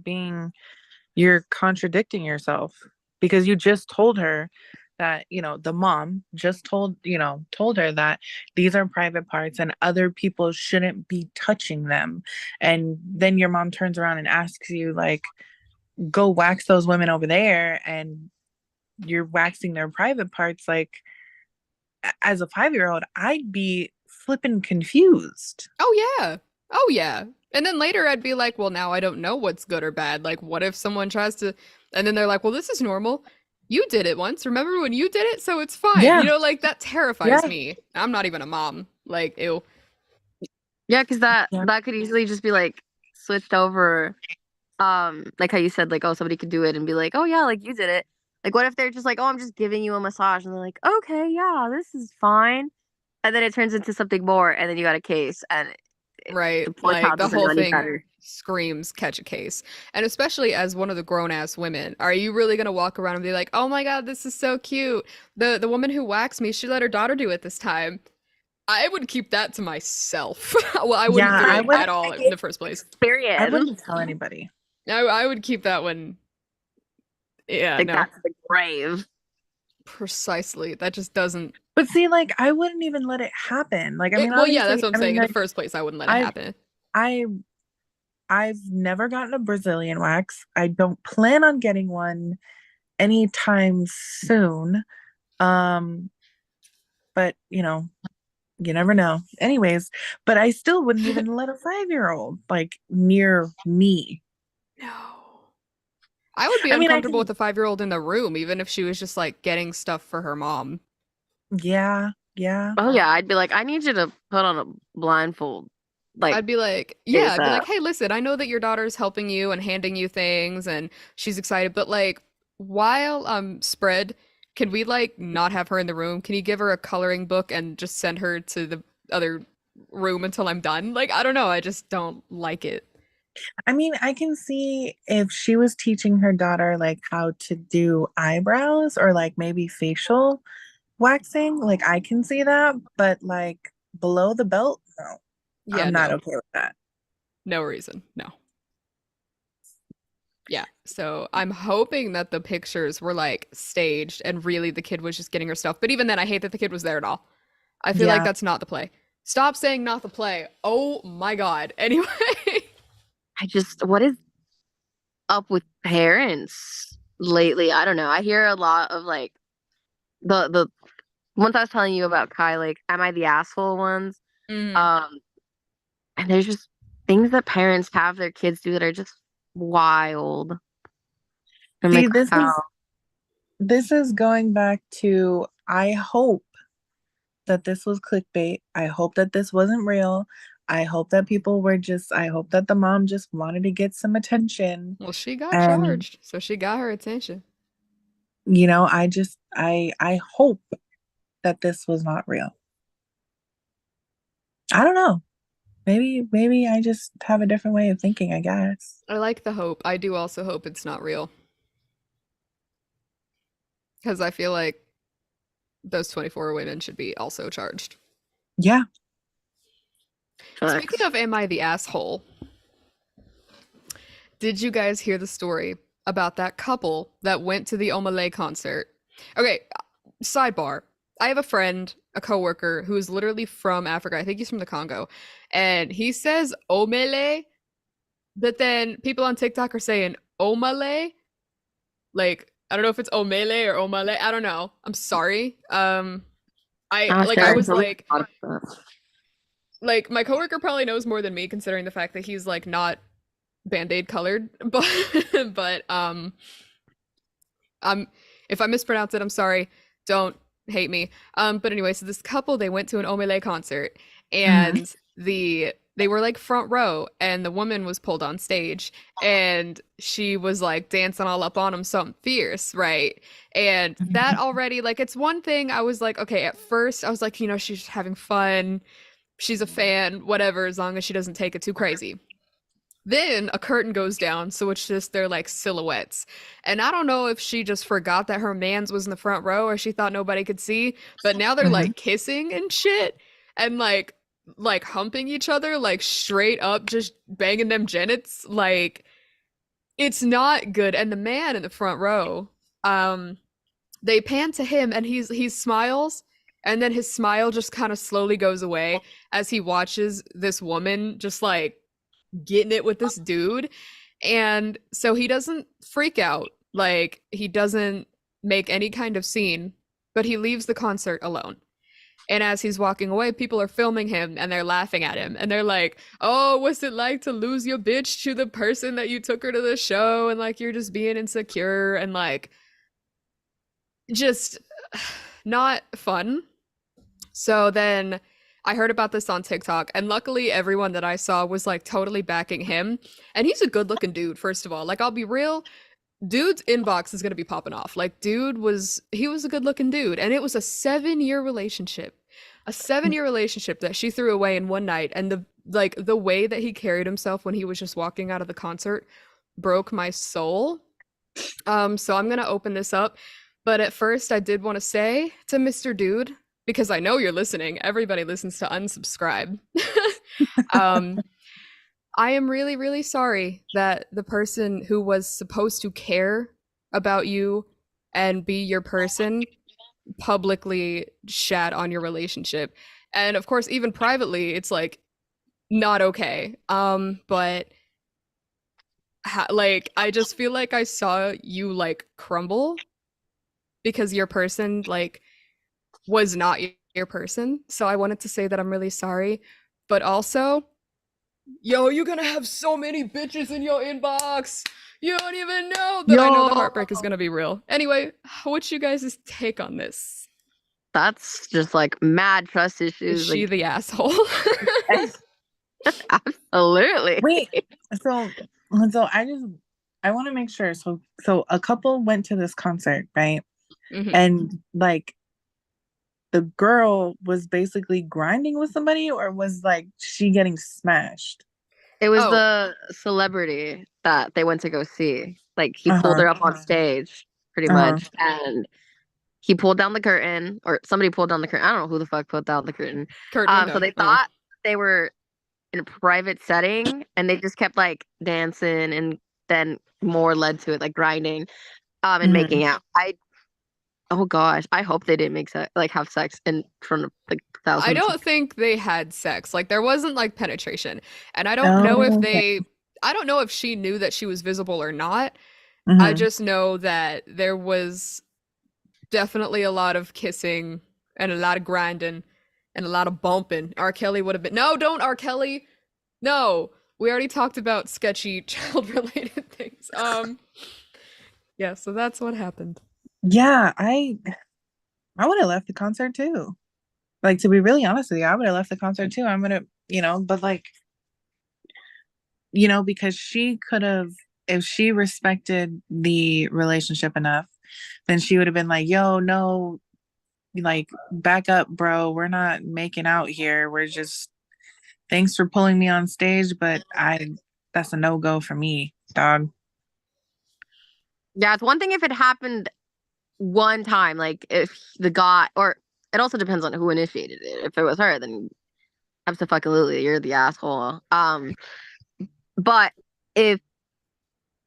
contradicting yourself because you just told her that, the mom just told her that these are private parts and other people shouldn't be touching them. And then your mom turns around and asks you like, go wax those women over there, and you're waxing their private parts. Like, as a 5-year-old, I'd be flipping confused. Oh yeah. Oh yeah. And then later I'd be like, well, now I don't know what's good or bad. Like, what if someone tries to, and then they're like, well, this is normal. You did it once. Remember when you did it? So it's fine. Yeah, You know, like that terrifies yeah, me. I'm not even a mom. Like, ew. Yeah, because that yeah, that could easily just be like switched over. Like how you said, like, oh, somebody could do it and be like, oh yeah, like you did it. Like, what if they're just like, oh, I'm just giving you a massage, and they're like, okay, yeah, this is fine, and then it turns into something more, and then you got a case, and Right. the poor Like child the doesn't whole know any thing better. screams catch a case. And especially as one of the grown-ass women, are you really gonna walk around and be like, "Oh my God, this is so cute. The woman who waxed me, she let her daughter do it this time." I would keep that to myself. Well, I wouldn't yeah. do I it would, at all in the first place. I Experience, wouldn't tell anybody. I would keep that one. Yeah, like no. that's the grave. Precisely. That just doesn't But see, like, I wouldn't even let it happen. Like, I mean, well, yeah, that's obviously, what I'm I saying. mean, In the like, first place, I wouldn't let it I, happen. I, I've never gotten a Brazilian wax. I don't plan on getting one anytime soon. Um, but you never know. Anyways, but I still wouldn't even let a 5-year-old like near me. No. I would be I mean, I uncomfortable can, with a 5-year-old in the room, even if she was just like getting stuff for her mom. yeah, yeah. Oh yeah, I'd be like, I need you to put on a blindfold, like I'd be like, yeah, I'd be ASAP. like, hey, listen, I know that your daughter's helping you and handing you things and she's excited, but like, while spread, can we like not have her in the room? Can you give her a coloring book and just send her to the other room until I'm done? Like, I don't know, I just don't like it. I mean, I can see if she was teaching her daughter like how to do eyebrows or like maybe facial waxing, like I can see that, but like below the belt, no, Yeah, I'm not no, okay with that. no reason, no. Yeah, so I'm hoping that the pictures were like staged and really the kid was just getting her stuff. But even then, I hate that the kid was there at all. I feel like Yeah. that's not the play. Stop saying not the play. Oh my God. Anyway, I just, what is up with parents lately? I don't know. I hear a lot of like the ones I was telling you about Kai, like, am I the asshole ones? mm, Um, and there's just things that parents have their kids do that are just wild. I'm See, like, wow. this is going back to I hope that this was clickbait. I hope that this wasn't real. I hope that people were just I hope that the mom just wanted to get some attention. well, she got And charged, so she got her attention. I hope that this was not real. I don't know. Maybe I just have a different way of thinking, I guess. I like the hope. I do also hope it's not real because I feel like those 24 women should be also charged. Yeah. Speaking Facts. of Am I the Asshole, did you guys hear the story about that couple that went to the Omalay concert? Okay, sidebar. I have a friend, a coworker, who is literally from Africa. I think he's from the Congo. And he says Omele, but then people on TikTok are saying Omale. Like, I don't know if it's Omele or Omale. I don't know. I'm sorry. I'm not I sure. was Nobody thought of that. like my coworker probably knows more than me considering the fact that he's like not Band-Aid colored, but but um if I mispronounce it, I'm sorry. Don't hate me. But anyway, so this couple they went to an Omele concert Mhm. and they were like front row and the woman was pulled on stage and she was like dancing all up on him something fierce, right? And that already like it's one thing I was like, okay, at first I was like, she's having fun. She's a fan, whatever, as long as she doesn't take it too crazy. Then a curtain goes down, so it's just they're like silhouettes. And I don't know if she just forgot that her man's was in the front row or she thought nobody could see, but now they're Mhm. like kissing and shit and like humping each other like straight up just banging them genits like it's not good. And the man in the front row, um they pan to him and he smiles and then his smile just kind of slowly goes away as he watches this woman just like getting it with this dude. And so he doesn't freak out. Like, he doesn't make any kind of scene, but he leaves the concert alone. And as he's walking away, people are filming him and they're laughing at him. And they're like, oh, what's it like to lose your bitch to the person that you took her to the show? And like, you're just being insecure and like, just not fun. So then I heard about this on TikTok, and luckily everyone that I saw was like totally backing him. And he's a good looking dude, first of all. Like, I'll be real, dude's inbox is gonna be popping off. Like, he was a good looking dude, and it was a 7 year relationship. A 7 year relationship that she threw away in one night, and the way that he carried himself when he was just walking out of the concert broke my soul. So I'm gonna open this up. But at first I did want to say to Mr. Dude, because I know you're listening, everybody listens to unsubscribe. um I am really, really sorry that the person who was supposed to care about you and be your person publicly shat on your relationship. And of course, even privately, it's like not okay. But like, I just feel like I saw you like crumble because your person like was not your person. So I wanted to say that I'm really sorry. But also, yo, you're gonna have so many bitches in your inbox. You don't even know that I know the Yo, heartbreak is gonna be real. Anyway, what's you guys' take on this? That's just like mad trust Is issues. she Like, the asshole? absolutely. wait. So, I want to make sure. So a couple went to this concert, right? Mhm. And like the girl was basically grinding with somebody, or was like she getting smashed? It was Oh, the celebrity that they went to go see. Like he pulled Uh-huh. her up on stage, pretty Uh-huh. much, and he pulled down the curtain, or somebody pulled down the curtain. I don't know who the fuck pulled down the curtain. curtain went So down. they thought they were in a private setting, and they just kept like dancing, and then more led to it, like grinding, and Mhm. making out. Oh gosh, I hope they didn't make sex, like have sex in front of like I thousands of don't people. think they had sex. Like, there wasn't like penetration. And I don't know if Oh, okay. they I don't know if she knew that she was visible or not. I Hmm. just know that there was definitely a lot of kissing and a lot of grinding and a lot of bumping. R. Kelly would have been, no, don't R. Kelly. No, we already talked about sketchy child related things. Yeah, so that's what happened. Yeah, I would have left the concert too. Like, to be really honest with you, I would have left the concert too. I'm gonna, but like, because she could have, if she respected the relationship enough, then she would have been like, yo, no, like, back up, bro. We're not making out here. We're just, thanks for pulling me on stage, but that's a no-go for me, dog. Yeah, it's one thing if it happened one time, like if the guy, or it also depends on who initiated it. If it was her, then absolutely, you're the asshole. But if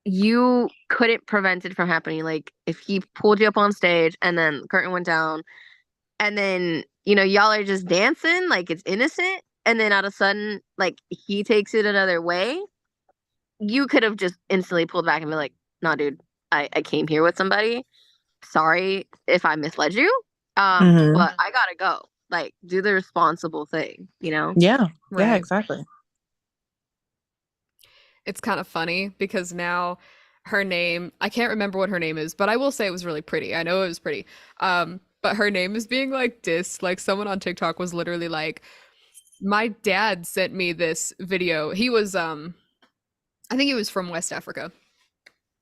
you couldn't prevent it from happening, like if he pulled you up on stage and then the curtain went down, and then y'all are just dancing like it's innocent, and then all of a sudden, like he takes it another way, you could have just instantly pulled back and be like, "Nah, dude, I came here with somebody. Sorry if I misled you. Hmm. But I gotta go. Like, do the responsible thing, you know?" Yeah, yeah, Right. exactly. It's kind of funny because now her name, I can't remember what her name is, but I will say it was really pretty. I know it was pretty. But her name is being like dissed. Like, someone on TikTok was literally like, my dad sent me this video. He was I think he was from West Africa.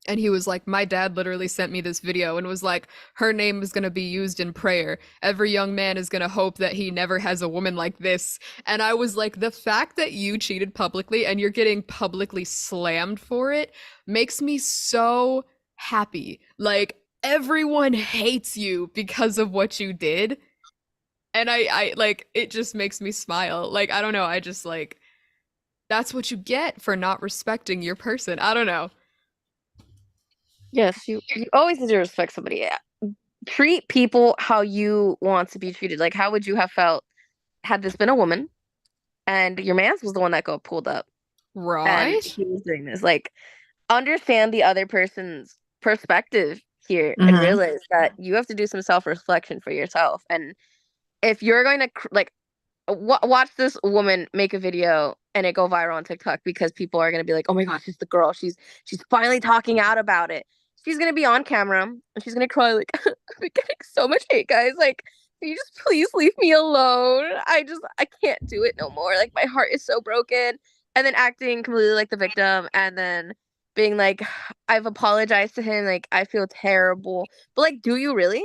And he was like, my dad literally sent me this video and was like, her name is going to be used in prayer. Every young man is going to hope that he never has a woman like this. And I was like, the fact that you cheated publicly and you're getting publicly slammed for it makes me so happy. Like, everyone hates you because of what you did. And I like, it just makes me smile. Like, I don't know. I just like, that's what you get for not respecting your person. I don't know. Yes, you always need to respect somebody. Yeah. Treat people how you want to be treated. Like, how would you have felt had this been a woman and your man's was the one that got pulled up and Right? he was doing this? Like, understand the other person's perspective here and Hmm. realize that you have to do some self-reflection for yourself. And if you're going to like watch this woman make a video and it go viral on TikTok because people are gonna be like, "Oh my gosh, she's the girl. She's finally talking out about it." She's gonna be on camera and she's gonna cry like, "I've been getting so much hate, guys. Like, can you just please leave me alone? I can't do it no more. Like, my heart is so broken." And then acting completely like the victim, and then being like, "I've apologized to him. Like, I feel terrible." But like, do you really?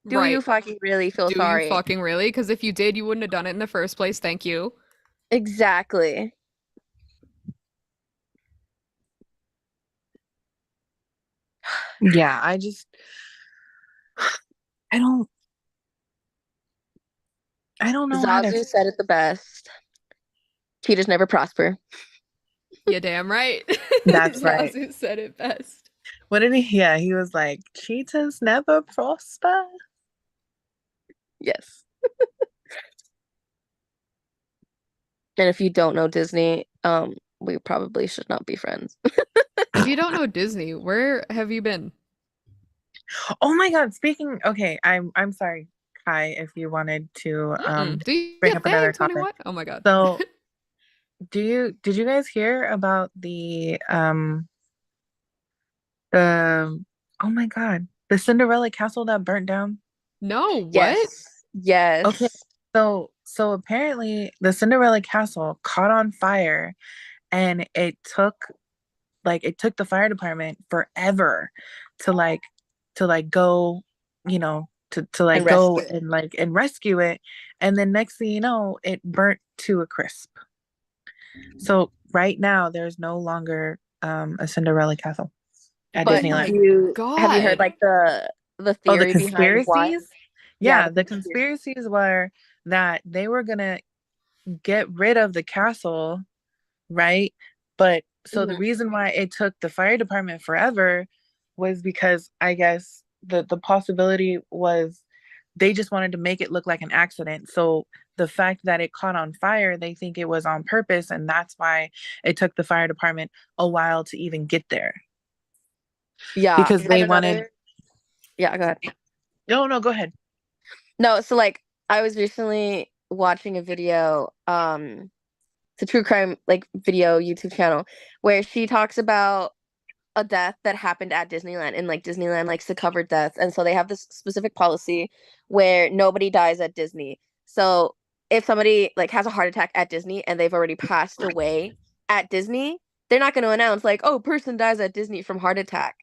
Do you Right. fucking really feel Do you sorry? fucking really? Because if you did, you wouldn't have done it in the first place. Thank you. Exactly. Yeah, I don't I don't know how to. Zazu said it the best. Cheaters never prosper. You damn right. That's right. Zazu said it best. What did he? Yeah, he was like, cheetahs never prosper. Yes. And if you don't know Disney, we probably should not be friends. If you don't know Disney, where have you been? Oh my God. Speaking, okay, I'm sorry, Kai, if you wanted to Mm-mm. Do bring you up another think topic. 21? Oh my God. So did you guys hear about the oh my God, the Cinderella castle that burnt down? No, what? Yes. Okay. Yes. So apparently the Cinderella castle caught on fire and it took the fire department forever to go, to And like go rescue. and rescue it. And then next thing you know, it burnt to a crisp. So right now there's no longer a Cinderella castle at Oh But my Disneyland. you have you heard God. like the Oh, the theory behind why? conspiracies? Yeah, Yeah, the the conspiracy. conspiracies were that they were gonna get rid of the castle, right? But so the Mhm. reason why it took the fire department forever was because I guess the possibility was they just wanted to make it look like an accident. So the fact that it caught on fire, they think it was on purpose, and that's why it took the fire department a while to even get there Yeah. because And they wanted. another, yeah, go ahead. No, no, go ahead. No, so like I was recently watching a video, it's a true crime like video YouTube channel where she talks about a death that happened at Disneyland, and like Disneyland likes to cover deaths, and so they have this specific policy where nobody dies at Disney. So if somebody like has a heart attack at Disney and they've already passed away at Disney, they're not going to announce like, "Oh, person dies at Disney from heart attack."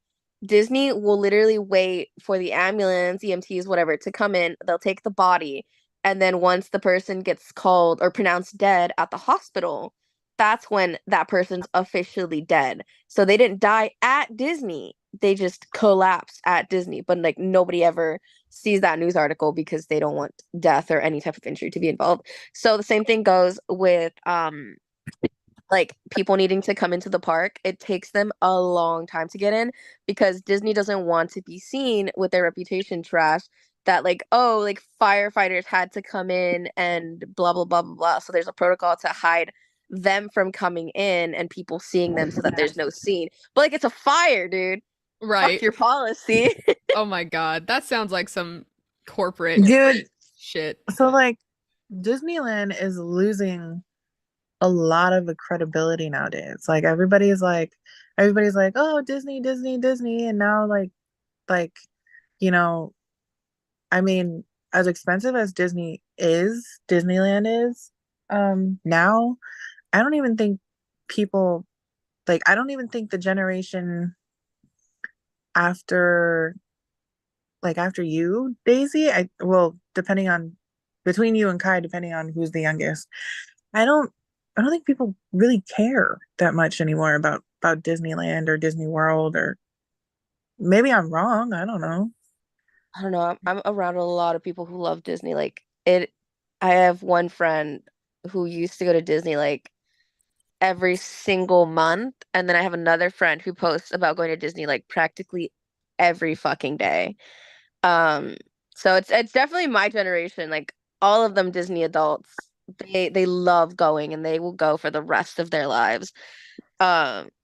Disney will literally wait for the ambulance, EMTs, whatever, to come in. They'll take the body, and then once the person gets called or pronounced dead at the hospital, that's when that person's officially dead. So they didn't die at Disney. They just collapsed at Disney. But like nobody ever sees that news article because they don't want death or any type of injury to be involved. So the same thing goes with like people needing to come into the park. It takes them a long time to get in because Disney doesn't want to be seen with their reputation trash that like, oh, like firefighters had to come in and blah blah blah blah blah. So there's a protocol to hide them from coming in and people seeing them so that there's no scene. But like it's a fire, dude. Fuck Right. your policy. Oh my God. That sounds like some corporate Dude, shit. so Disneyland is losing a lot of the credibility nowadays. Everybody's like, oh, Disney, Disney, Disney, and now like you know, I mean, as expensive as Disneyland is, now, I don't even think people I don't even think the generation after after you, Daisy, depending on between you and Kai, depending on who's the youngest, I don't I don't think people really care that much anymore about Disneyland or Disney World, or maybe I'm wrong. I don't know. I don't know. I'm around a lot of people who love Disney. Like it, I have one friend who used to go to Disney like every single month. And then I have another friend who posts about going to Disney like practically every fucking day. Um, so it's definitely my generation. Like all of them Disney adults, they love going and they will go for the rest of their lives.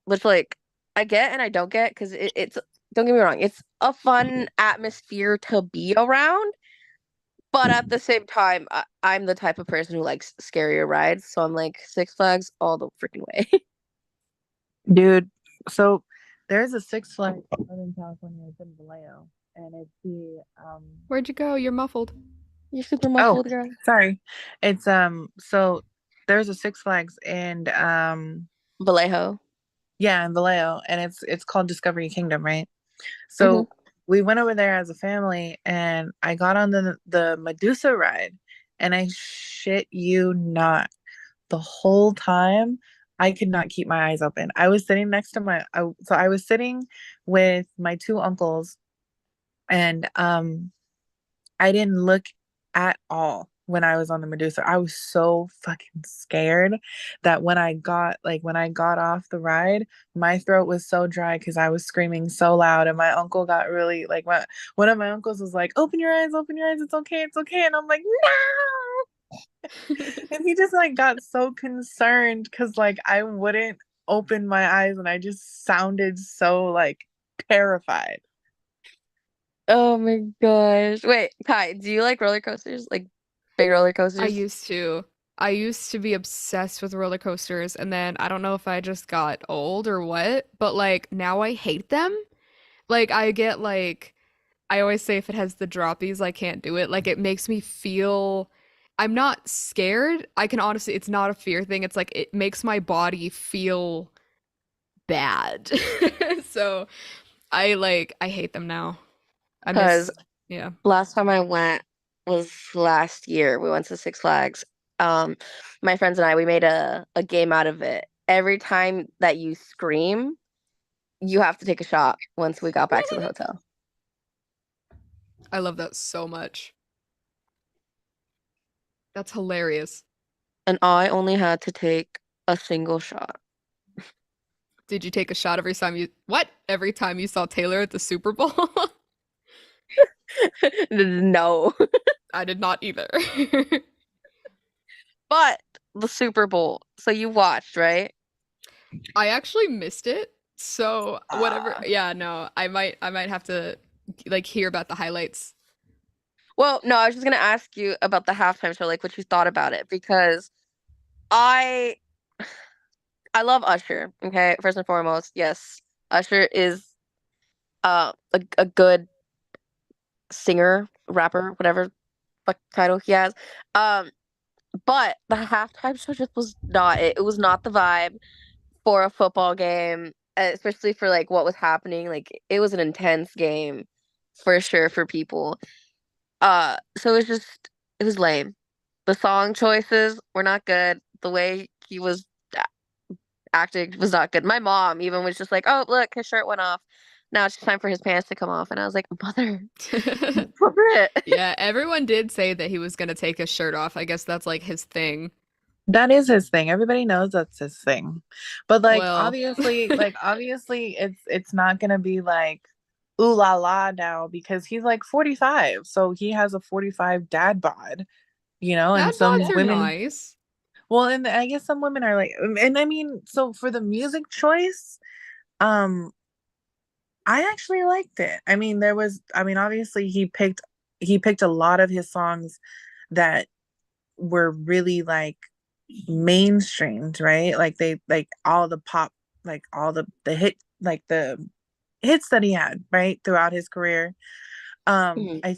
Which like I get and I don't get because it's don't get me wrong, it's a fun atmosphere to be around, But at the same time, I'm the type of person who likes scarier rides, so I'm like Six Flags all the freaking way. Dude, so there's a Six Flags in Southern California. It's in Vallejo, and it's the Where'd you go? You're muffled. You're super oh, muffled, girl. sorry. It's so there's a Six Flags and Vallejo. yeah, in Vallejo, and it's called Discovery Kingdom, right? Hmm. So we went over there as a family, and I got on the Medusa ride, and I shit you not, the whole time I could not keep my eyes open. I was sitting next to so I was sitting with my two uncles, and I didn't look at all when I was on the Medusa. I was so fucking scared that when I got off the ride, my throat was so dry because I was screaming so loud, and my uncle got really like one of my uncles was like, open your eyes, it's okay," and I'm like, "No!" And he just like got so concerned because like I wouldn't open my eyes, and I just sounded so like terrified. Oh my gosh. Wait, Kai, do you like roller coasters? Like big roller I coasters? used to. I used to be obsessed with roller coasters, and then I don't know if I just got old or what, but like now I hate them. Like I get like I always say if it has the droppies, I can't do it. Like it makes me feel I'm not scared. I can honestly, it's not a fear thing. It's like it makes my body feel bad. So I hate them now. I Because miss yeah. last time I went was last year. We went to Six Flags. Um, my friends and I, we made a game out of it. Every time that you scream, you have to take a shot once we got back to the hotel. I love that so much. That's hilarious. And I only had to take a single shot. Did you take a shot every time you what? Every time you saw Taylor at the Super Bowl? No. I did not either. But the Super Bowl. So you watched, right? I actually missed it. So whatever. Ah. Yeah, no. I might have to like hear about the highlights. Well, no, I was just gonna ask you about the halftime show, like what you thought about it, because I I love Usher, okay? First and foremost, yes. Usher is a good singer, rapper, whatever fuck title he has. Um, but the halftime show just was not it. It was not the vibe for a football game, especially for like what was happening. Like it was an intense game for sure for people. So it was lame. The song choices were not good. The way he was acting was not good. My mom even was just like, "Oh, look, his shirt went off. Now it's just time for his pants to come off." And I was like, "Mother, cover it." Yeah, everyone did say that he was gonna take his shirt off. I guess that's like his thing. That is his thing. Everybody knows that's his thing. But Well, like obviously it's not gonna be like ooh la la now because he's like 45. So he has a 45 dad bod, and dad some bods are women nice. well, and I guess some women are like and I mean, so for the music choice, um I actually liked it. I mean obviously he picked a lot of his songs that were really like mainstreamed, right? Like they like all the pop, like all the hit, like the hits that he had, right, throughout his career. Mhm. I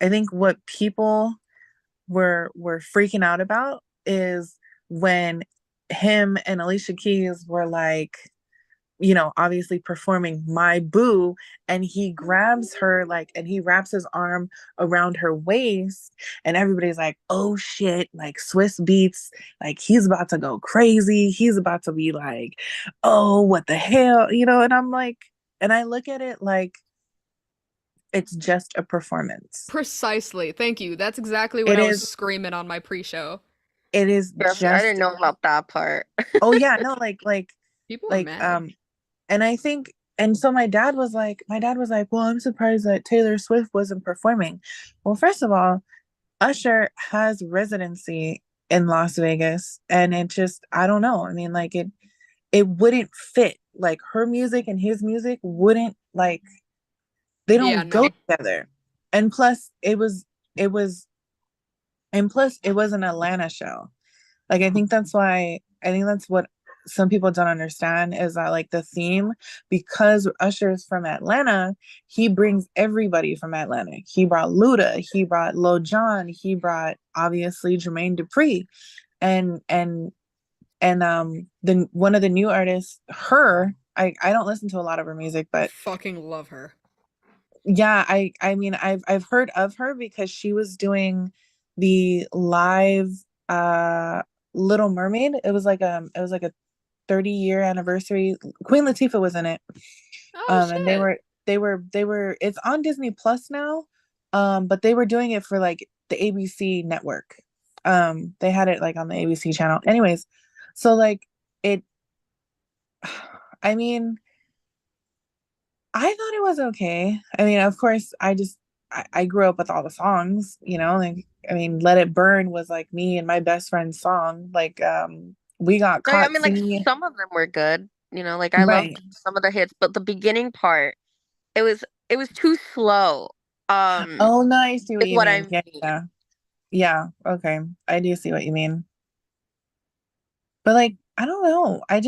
think what people were freaking out about is when him and Alicia Keys were like, obviously performing My Boo, and he grabs her like and he wraps his arm around her waist, and everybody's like, oh shit, like Swiss Beats, like he's about to go crazy. He's about to be like, oh, what the hell, and I'm like, and I look at it like it's just a performance. Precisely. Thank you. That's exactly what It I was is, screaming on my pre-show. it is I just, didn't know about that part. oh yeah, no, People are like, mad. and I think, and so my dad was like, well, I'm surprised that Taylor Swift wasn't performing. Well, first of all, Usher has residency in Las Vegas, and it just, I don't know. I mean, like it wouldn't fit. Like her music and his music wouldn't like they Yeah, don't go no. together. And plus, it was And plus, it was an Atlanta show. Like I think that's what some people don't understand is that like the theme, because Usher is from Atlanta, he brings everybody from Atlanta. He brought Luda, he brought Lil Jon, he brought obviously Jermaine Dupri, and the one of the new artists, her. I don't listen to a lot of her music, but Fucking love her. yeah, I mean I've heard of her because she was doing the live uh Little Mermaid. It was like a 30-year anniversary. Queen Latifah was in it. Oh And shit. they were it's on Disney Plus now. But they were doing it for like the ABC network. They had it like on the ABC channel. Anyways, so like it I mean, I thought it was okay. I mean, of course, I grew up with all the songs, you know, like I mean, Let It Burn was like me and my best friend's song. Like we got Like, I caught mean, like singing. some of them were good, you know, like I Right. loved some of the hits, but the beginning part, it was too slow. Um, Oh no, I see what is you what mean. I Yeah, mean. yeah. Yeah, okay. I do see what you mean. But like, I don't know. I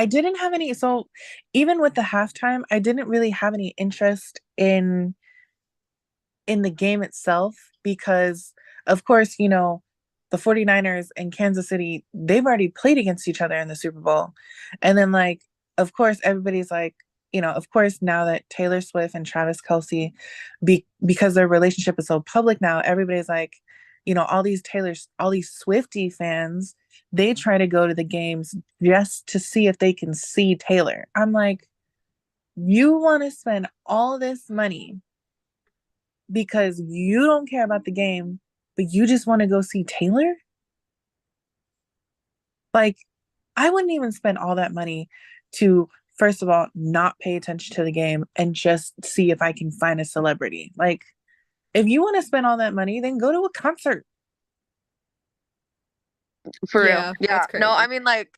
didn't have any, so even with the halftime, I didn't really have any interest in the game itself because of course, you know, the 49ers and Kansas City, they've already played against each other in the Super Bowl. And then like of course everybody's like, you know, of course now that Taylor Swift and Travis Kelce because their relationship is so public now, everybody's like, you know, all these Swiftie fans, they try to go to the games just to see if they can see Taylor. I'm like, you want to spend all this money because you don't care about the game, but you just want to go see Taylor? Like, I wouldn't even spend all that money to, first of all, not pay attention to the game and just see if I can find a celebrity. Like, if you want to spend all that money, then go to a concert. For real. Yeah, Yeah. that's No, I crazy. mean, like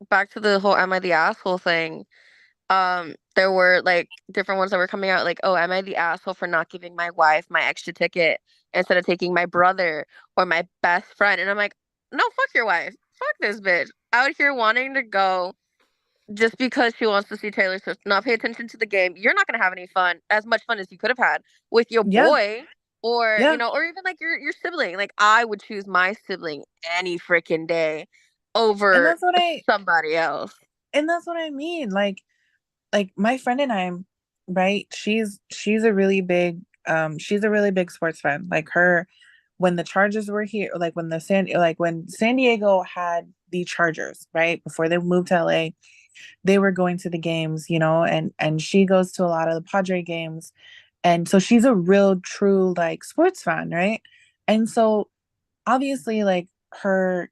back to the whole "Am I the asshole" thing. There were like different ones that were coming out, like, "Oh, am I the asshole for not giving my wife my extra ticket instead of taking my brother or my best friend?" And I'm like, "No, fuck your wife. Fuck this bitch out here wanting to go just because she wants to see Taylor Swift, not pay attention to the game. You're not gonna have any fun, as much fun as you could have had with your Yeah, boy, or you yeah. know, or even like your sibling. Like I would choose my sibling any freaking day And over that's what I somebody else." and that's what I mean. Like my friend and I, right? She's a really big she's a really big sports fan. Like her when the Chargers were here, like when San Diego had the Chargers, right? Before they moved to LA, they were going to the games, you know, and she goes to a lot of the Padre games. And so she's a real true like sports fan, right? And so obviously like her,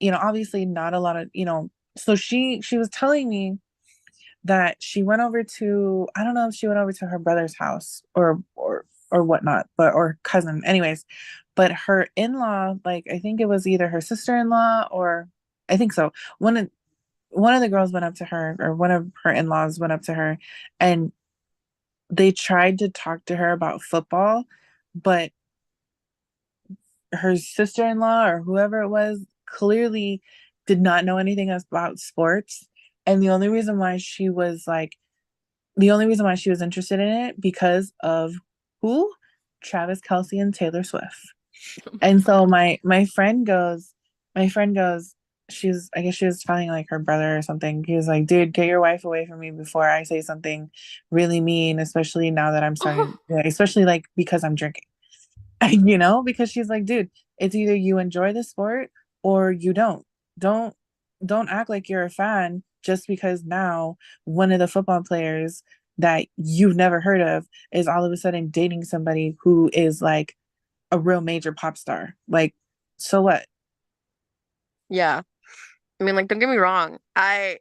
you know, obviously not a lot of, you know, so she was telling me that she went over to, I don't know if she went over to her brother's house or whatnot, but or cousin, anyways. But her in-law, like I think it was either her sister-in-law or I think so. One of the girls went up to her, or one of her in-laws went up to her, and they tried to talk to her about football, but her sister-in-law or whoever it was clearly did not know anything about sports. And the only reason why she was interested in it because of who? Travis Kelce and Taylor Swift. Oh my And so God. my friend goes, I guess she was telling like her brother or something. He was like, dude, get your wife away from me before I say something really mean, especially now that I'm starting, especially like because I'm drinking. You know, because she's like, dude, it's either you enjoy the sport or you don't. Don't don't act like you're a fan just because now one of the football players that you've never heard of is all of a sudden dating somebody who is like a real major pop star. Like, so what? Yeah. I mean, like, don't get me wrong. I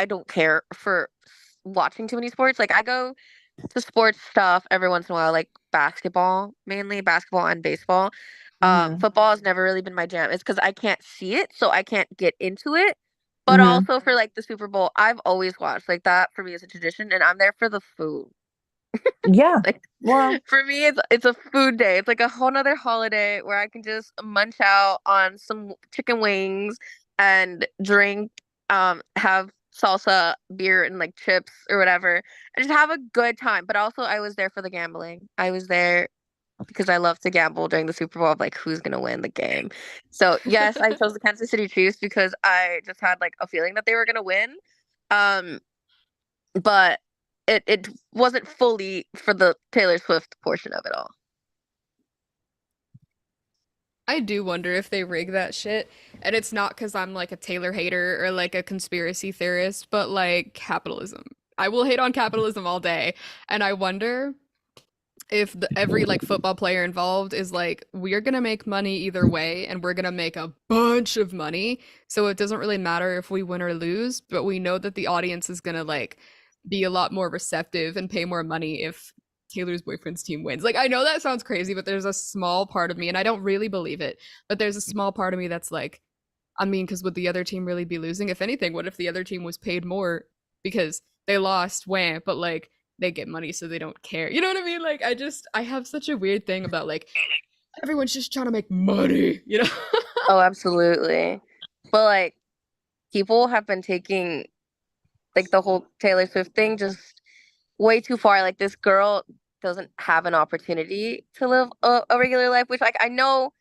don't care for watching too many sports. Like, I go to sports stuff every once in a while, like basketball, mainly basketball and baseball. Mm-hmm. Football has never really been my jam. It's because I can't see it, so I can't get into it. But Mm-hmm. also for like the Super Bowl, I've always watched. Like that for me is a tradition, and I'm there for the food. Yeah. Like Well, for me, it's a food day. It's like a whole nother holiday where I can just munch out on some chicken wings and drink, have salsa, beer, and like chips or whatever, and just have a good time. But also, I was there for the gambling. I was there because I love to gamble during the Super Bowl of like who's gonna win the game. So yes, I chose the Kansas City Chiefs because I just had like a feeling that they were gonna win. Um, but it wasn't fully for the Taylor Swift portion of it all. I do wonder if they rig that shit. And it's not because I'm like a Taylor hater or like a conspiracy theorist, but like capitalism. I will hate on capitalism all day. And I wonder if every like football player involved is like, we're gonna make money either way, and we're gonna make a bunch of money. So it doesn't really matter if we win or lose, but we know that the audience is gonna like be a lot more receptive and pay more money if Taylor's boyfriend's team wins. Like, I know that sounds crazy, but there's a small part of me, and I don't really believe it, but there's a small part of me that's like, I mean, because would the other team really be losing? If anything, what if the other team was paid more because they lost, wham, but like they get money so they don't care. You know what I mean? Like I have such a weird thing about like everyone's just trying to make money, you know? Oh, absolutely. But like people have been taking like the whole Taylor Swift thing just way too far. Like this girl doesn't have an opportunity to live a regular life, which like I know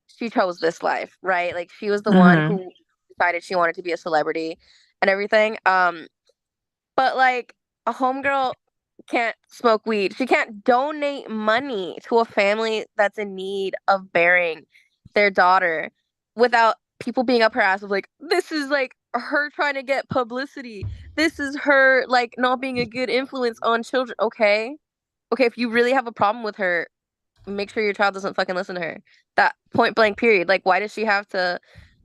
she chose this life, right? Like she was the one mhm. who decided she wanted to be a celebrity and everything. But like a homegirl can't smoke weed. She can't donate money to a family that's in need of bearing their daughter without people being up her ass of like, this is like her trying to get publicity. This is her like not being a good influence on children. Okay. Okay, if you really have a problem with her, make sure your child doesn't fucking listen to her. That point blank period. Like, why does she have to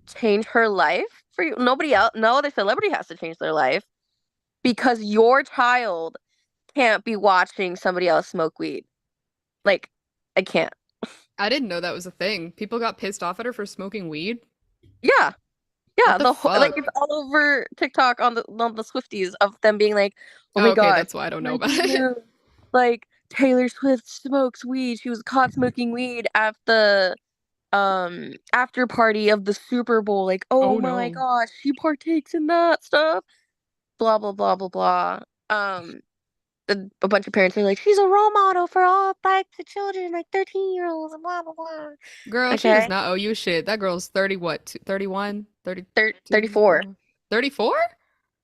change her life for you? Nobody else, no other celebrity has to change their life because your child can't be watching somebody else smoke weed. Like, I can't. I didn't know that was a thing. People got pissed off at her for smoking weed. Yeah, What yeah. the The whole like fuck? it's all over TikTok on the Swifties of them being like, "Oh Oh, my okay, god, that's why I don't know about breaking it. news! Like Taylor Swift smokes weed. She was caught smoking weed at the after party of the Super Bowl. Like, oh Oh my no. gosh, she partakes in that stuff. Blah blah blah blah blah. Um, a bunch of parents are like, she's a role model for all types of children, like 13-year-olds and blah blah blah. Girl, she does Okay, not owe you shit. That girl's 30 what? 31, 32, 34. 31, 34?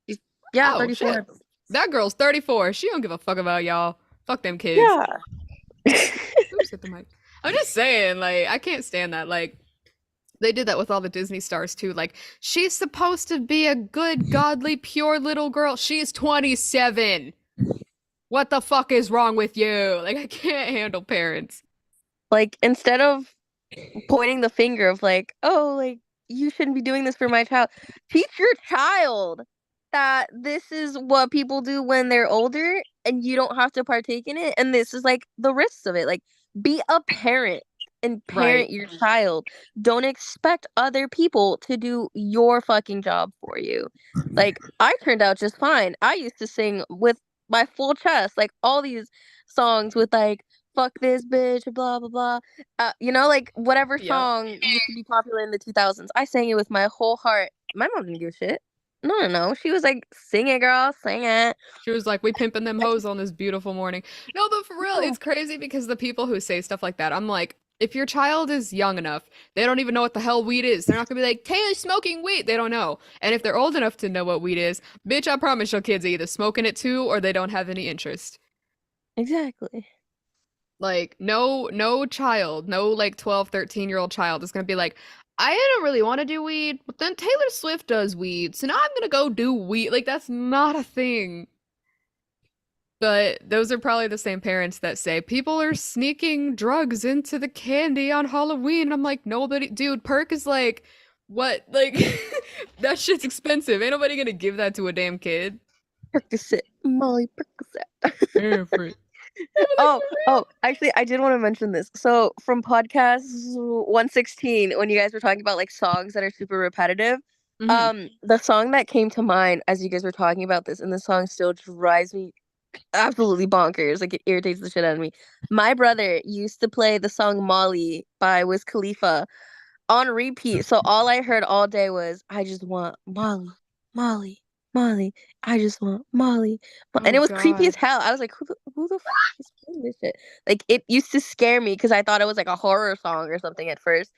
She's, yeah, Oh shit. 34. That girl's 34. She don't give a fuck about y'all. Fuck them kids. Yeah. Oops, hit the mic. I'm just saying, like, I can't stand that. Like, they did that with all the Disney stars too. Like, she's supposed to be a good, godly, pure little girl. She's 27. What the fuck is wrong with you? Like, I can't handle parents. Like instead of pointing the finger of like, oh, like you shouldn't be doing this for my child. Teach your child that this is what people do when they're older and you don't have to partake in it. And this is like the risks of it. Like be a parent and Right. parent your child. Don't expect other people to do your fucking job for you. Like I turned out just fine. I used to sing with my full chest, like all these songs with like fuck this bitch, blah blah blah. You know, like whatever Yep. song used to be popular in the 2000s, I sang it with my whole heart. My mom didn't give a shit. No, no, no. She was like, "Sing it, girl, sing it." She was like, we pimping them hoes on this beautiful morning. No, but for real, Yeah. it's crazy because the people who say stuff like that, I'm like, if your child is young enough, they don't even know what the hell weed is. They're not gonna be like, Taylor's smoking weed. They don't know. And if they're old enough to know what weed is, bitch, I promise your kids are either smoking it too or they don't have any interest. Exactly. Like, no child, no like 12, 13-year-old child is gonna be like, I don't really want to do weed, but then Taylor Swift does weed, so now I'm gonna go do weed. Like, that's not a thing. But those are probably the same parents that say people are sneaking drugs into the candy on Halloween. I'm like, nobody, dude, perk is like, what? Like, that shit's expensive. Ain't nobody gonna give that to a damn kid. Percocet, Molly Percocet. Yeah, for like, Oh, oh, actually, I did want to mention this. So, from podcast 116, when you guys were talking about like songs that are super repetitive, hmm the song that came to mind as you guys were talking about this, and the song still drives me absolutely bonkers. Like it irritates the shit out of me. My brother used to play the song Molly by Wiz Khalifa on repeat. So all I heard all day was, I just want Molly, Molly, Molly. I just want Molly. And Oh it was creepy as God. hell. I was like, who the fuck is playing this shit? Like it used to scare me because I thought it was like a horror song or something at first.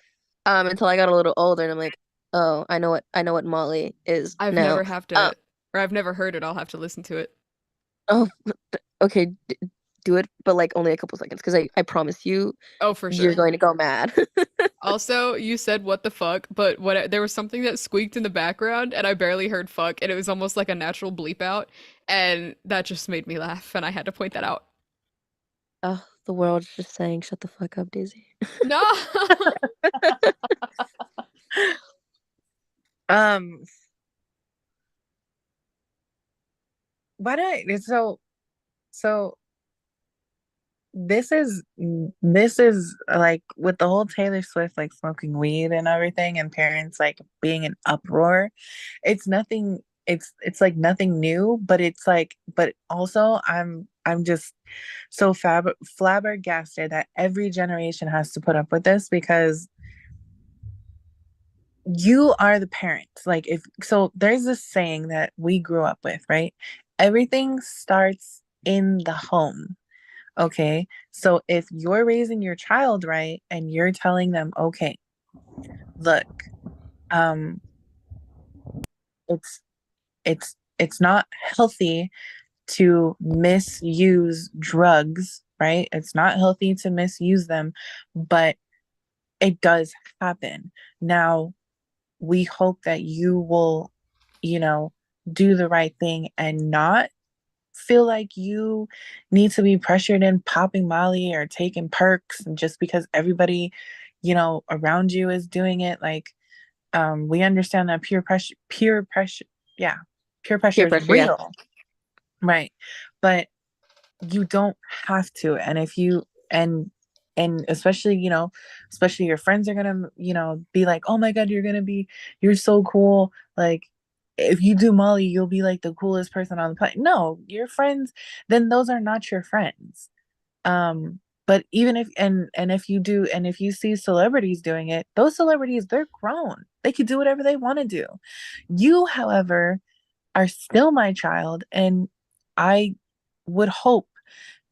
Until I got a little older and I'm like, oh, I know what Molly is I've now. never have Um, to, or I've never heard it. I'll have to listen to it. oh, okay, do it, but like only a couple seconds because I promise you, Oh, for you're sure. going to go mad. Also, you said what the fuck, but what there was something that squeaked in the background and I barely heard fuck and it was almost like a natural bleep out and that just made me laugh and I had to point that out. Oh, the world's just saying, shut the fuck up, Daisy. No. Um, why don't so this is like with the whole Taylor Swift like smoking weed and everything and parents like being in uproar. It's nothing it's like nothing new, but it's like but also I'm just so flabbergasted that every generation has to put up with this because you are the parent. Like if so there's this saying that we grew up with, right? Everything starts in the home. Okay. So if you're raising your child right and you're telling them, okay, look, um, it's it's not healthy to misuse drugs, right? It's not healthy to misuse them, but it does happen. Now, we hope that you will, you know, do the right thing and not feel like you need to be pressured in popping Molly or taking perks and just because everybody, around you is doing it. Like, we understand that yeah, peer pressure Peer is pressure, yeah. real, right? But you don't have to. And if you and especially, especially your friends are gonna, be like, oh my God, you're so cool. Like if you do Molly, you'll be like the coolest person on the planet. No, your friends, then those are not your friends. But even if and if you do and if you see celebrities doing it, those celebrities, they're grown. They could do whatever they want to do. You, however, are still my child, and I would hope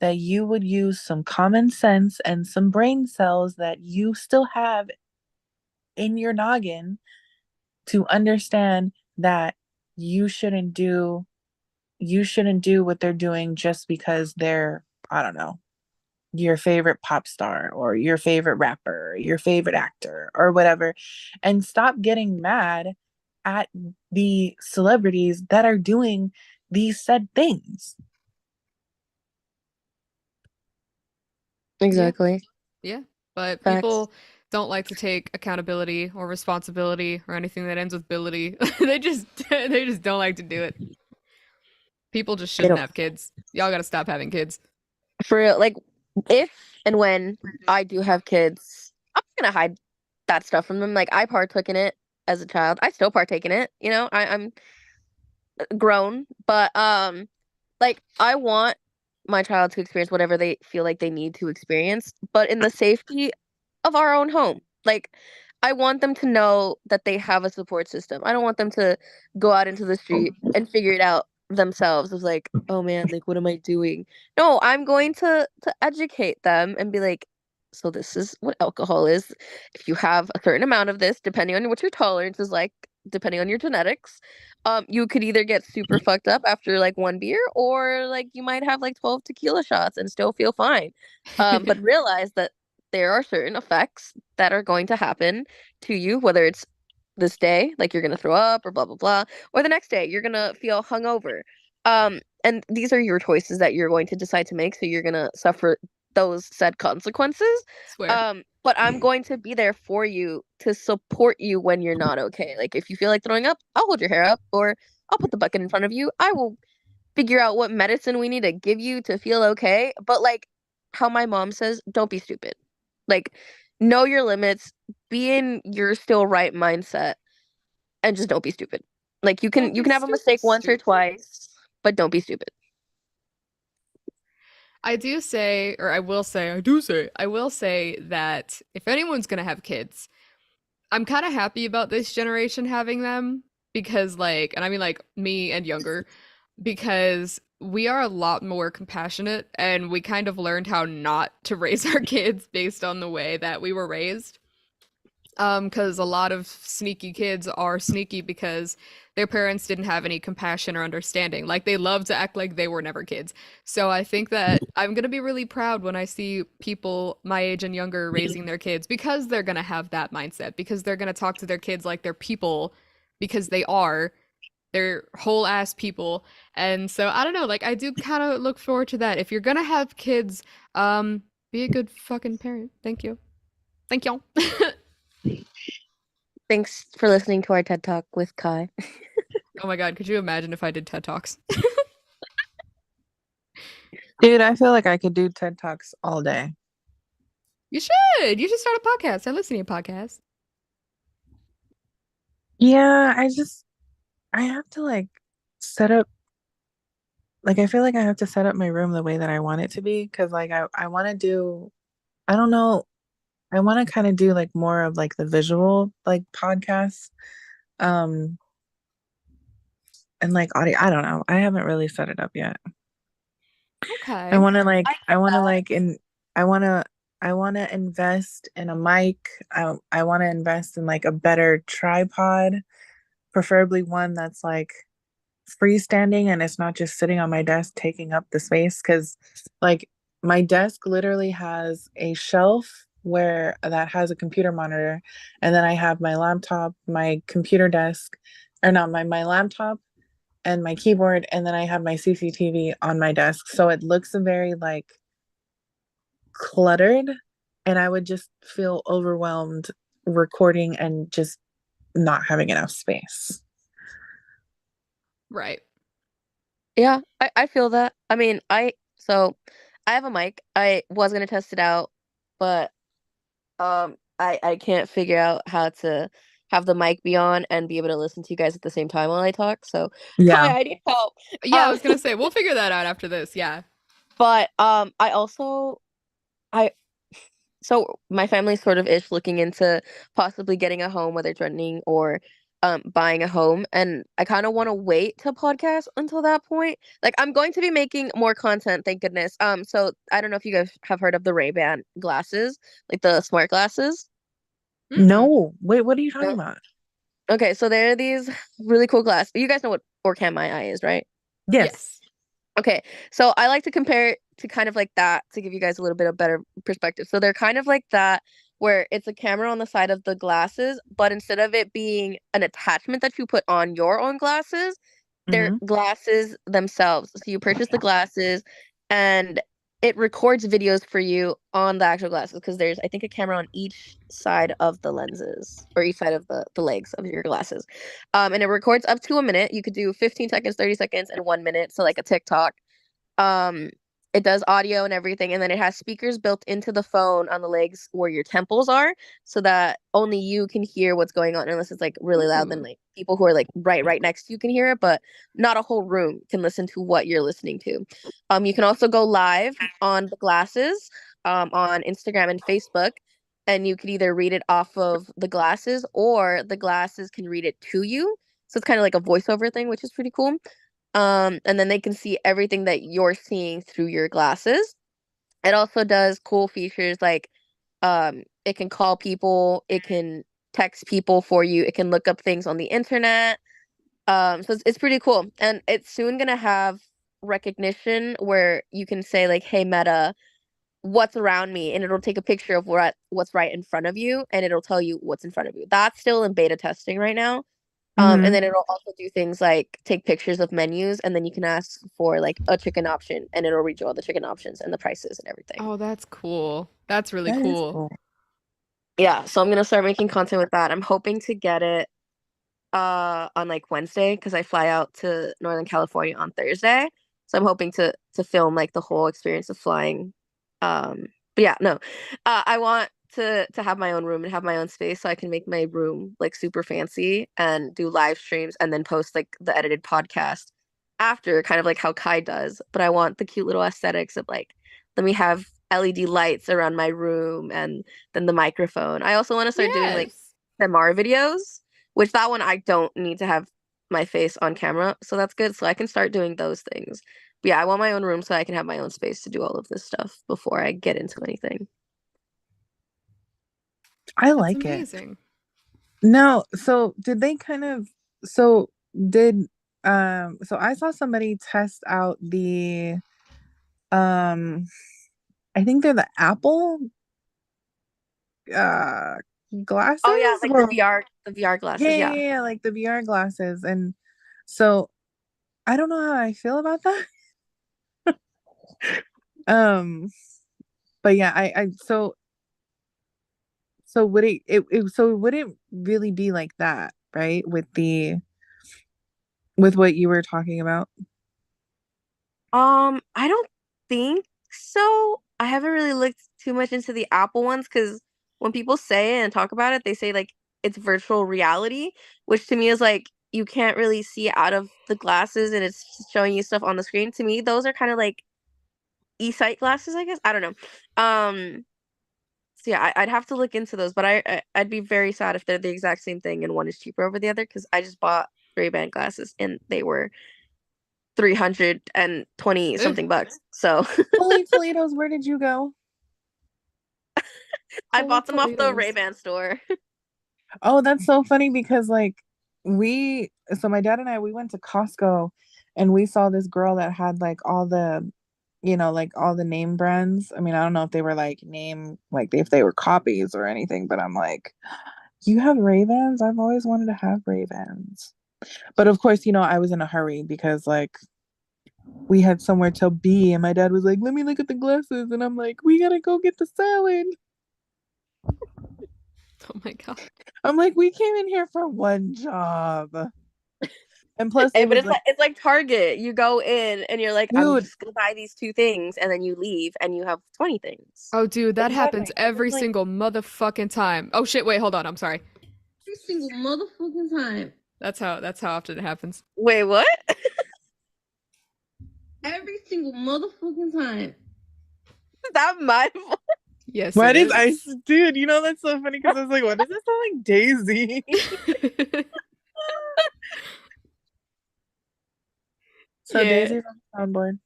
that you would use some common sense and some brain cells that you still have in your noggin to understand that you shouldn't do you shouldn't do what they're doing just because they're, I don't know, your favorite pop star or your favorite rapper, or your favorite actor or whatever, and stop getting mad at the celebrities that are doing these said things. Yeah. Exactly. Yeah. But Facts. people don't like to take accountability or responsibility or anything that ends with ability. They just don't like to do it. People just They shouldn't don't. have kids. Y'all got to stop having kids. For real, like if and when I do have kids, I'm not gonna hide that stuff from them. Like I partook in it as a child. I still partake in it. I'm grown, but like I want my child to experience whatever they feel like they need to experience, but in the safety of our own home. Like, I want them to know that they have a support system. I don't want them to go out into the street and figure it out themselves. Of like, oh man, like what am I doing? No, I'm going to educate them and be like, so this is what alcohol is. If you have a certain amount of this, depending on what your tolerance is like, depending on your genetics, you could either get super fucked up after like one beer, or like you might have like 12 tequila shots and still feel fine. But realize that there are certain effects that are going to happen to you, whether it's this day, like you're gonna throw up or blah blah blah, or the next day you're gonna feel hungover. And these are your choices that you're going to decide to make, so you're gonna suffer those said consequences. Swear. But I'm going to be there for you to support you when you're not okay. Like if you feel like throwing up, I'll hold your hair up, or I'll put the bucket in front of you. I will figure out what medicine we need to give you to feel okay. But like how my mom says, don't be stupid. Like know your limits, be in your still right mindset, and just don't be stupid. Like you can Don't you be can have a mistake once or stupid. twice, but don't be stupid. I do say, or I will say, I will say that if anyone's gonna have kids, I'm kind of happy about this generation having them because, like, and I mean, like, me and younger, because we are a lot more compassionate and we kind of learned how not to raise our kids based on the way that we were raised. Because a lot of sneaky kids are sneaky because their parents didn't have any compassion or understanding. Like they love to act like they were never kids. So I think that I'm gonna be really proud when I see people my age and younger raising their kids because they're gonna have that mindset, because they're gonna talk to their kids like they're people, because they are. They're whole ass people. And so I don't know, like I do kind of look forward to that. If you're gonna have kids, be a good fucking parent. Thank you. Thank y'all. Thanks for listening to our TED Talk with Kai. Oh my God, could you imagine if I did TED Talks? Dude, I feel like I could do TED Talks all day. You should. You should start a podcast. I listen to your podcast. Yeah, I have to like set up like I feel like I have to set up my room the way that I want it to be because like I want to do I don't know, I want to kind of do like more of like the visual like podcasts um and like audio. I don't know. I haven't really set it up yet. I Okay. want to like I I get want to that. like in I want to I want to invest in a mic. I want to invest in like a better tripod, preferably one that's like freestanding and it's not just sitting on my desk taking up the space because like my desk literally has a shelf where that has a computer monitor and then I have my laptop, my computer desk, or not my laptop and my keyboard and then I have my CCTV on my desk. So it looks very like cluttered and I would just feel overwhelmed recording and just not having enough space. Right. Yeah, I feel that. I mean, I have a mic. I was gonna test it out, but I can't figure out how to have the mic be on and be able to listen to you guys at the same time while I talk. So, Yeah. Kai, I need help. Yeah, I Um, was gonna say we'll figure that out after this. Yeah. but I also I so my family's sort of ish looking into possibly getting a home, whether it's renting or buying a home. And I kind of want to wait to podcast until that point. Like I'm going to be making more content, thank goodness. So I don't know if you guys have heard of the Ray-Ban glasses, like the smart glasses. Mm-mm. No. Wait, what are you talking No? about? Okay, so there are these really cool glasses. You guys know what Orcam My Eye is, right? Yes. Yes. Okay, so I like to compare it to kind of like that to give you guys a little bit of better perspective. So they're kind of like that, where it's a camera on the side of the glasses, but instead of it being an attachment that you put on your own glasses, they're Mm-hmm. glasses themselves. So you purchase the glasses and it records videos for you on the actual glasses because there's, I think, a camera on each side of the lenses or each side of the legs of your glasses. And it records up to a minute. You could do 15 seconds, 30 seconds, and 1 minute. So like a TikTok. Um, it does audio and everything, and then it has speakers built into the phone on the legs where your temples are, so that only you can hear what's going on, unless it's like really loud. Then Ooh. like people who are like right next to you can hear it, but not a whole room can listen to what you're listening to. You can also go live on the glasses, on Instagram and Facebook, and you could either read it off of the glasses or the glasses can read it to you. So it's kind of like a voiceover thing, which is pretty cool. And then they can see everything that you're seeing through your glasses. It also does cool features like it can call people, it can text people for you, it can look up things on the internet. So it's pretty cool. And it's soon gonna have recognition where you can say like, "Hey Meta, what's around me?" and it'll take a picture of what's right in front of you and it'll tell you what's in front of you. That's still in beta testing right now. And Mm-hmm. then it'll also do things like take pictures of menus, and then you can ask for like a chicken option, and it'll read you all the chicken options and the prices and everything. Oh, that's cool. That's really That is cool. cool. Yeah, so I'm gonna start making content with that. I'm hoping to get it on like Wednesday because I fly out to Northern California on Thursday. So I'm hoping to film like the whole experience of flying. But yeah, no. I want to have my own room and have my own space so I can make my room like super fancy and do live streams and then post like the edited podcast after, kind of like how Kai does. But I want the cute little aesthetics of like let me have LED lights around my room and then the microphone. I also want to start doing like Yes. MR videos, which that one I don't need to have my face on camera, so that's good. So I can start doing those things. But yeah, I want my own room so I can have my own space to do all of this stuff before I get into anything. I That's like it. amazing. No, so did they kind of so did so I saw somebody test out the um I think they're the Apple uh Oh yeah, glasses. like Well, the VR yeah, glasses. yeah, Yeah. yeah, like the VR glasses. And so I don't know how I feel about that. Um, but yeah, I so would so it wouldn't really be like that, right? With what you were talking about. I don't think so. I haven't really looked too much into the Apple ones because when people say it and talk about it, they say like it's virtual reality, which to me is like you can't really see out of the glasses and it's just showing you stuff on the screen. To me, those are kind of like e-sight glasses, I guess. I don't know. So yeah, I'd have to look into those, but I'd be very sad if they're the exact same thing and one is cheaper over the other because I just bought Ray-Ban glasses and they were 320 Ugh, something bucks. So Holy Toledo's, where did you go? I holy bought them off the Toledo's. Ray-Ban store. Oh, that's so funny because like so my dad and I we went to Costco and we saw this girl that had like all the like all the name brands. I mean, I don't know if they were like name like if they were copies or anything, but I'm like, you have Ray-Bans? I've always wanted to have Ray-Bans. But of course, I was in a hurry because like we had somewhere to be and my dad was like, let me look at the glasses and I'm like, we gotta go get the salad. Oh my God. I'm like, we came in here for one job. And plus Hey, it but was like, it's like Target. You go in and you're like, I'm dude, just gonna buy these two things, and then you leave and you have 20 things. Oh, dude, that happens exactly. And every it's like, single motherfucking time. Oh shit, wait, hold on. I'm sorry. Every single motherfucking time. That's how often it happens. Wait, what? Every single motherfucking time. Is that my voice? Yes, it what is I, is. dude, that's so funny because I was like, what does this sound like Daisy? So Yeah. Daisy's on the soundboard.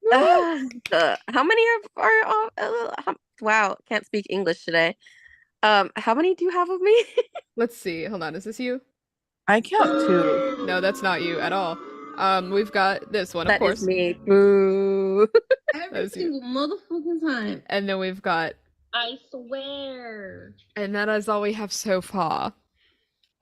Woo! How many wow, can't speak English today. How many do you have of me? Let's see. Hold on. Is this you? I count two. No, that's not you at all. We've got this one, of That is course. me. Boo. That Every is you. single motherfucking time. And then we've got, I swear. and that is all we have so far.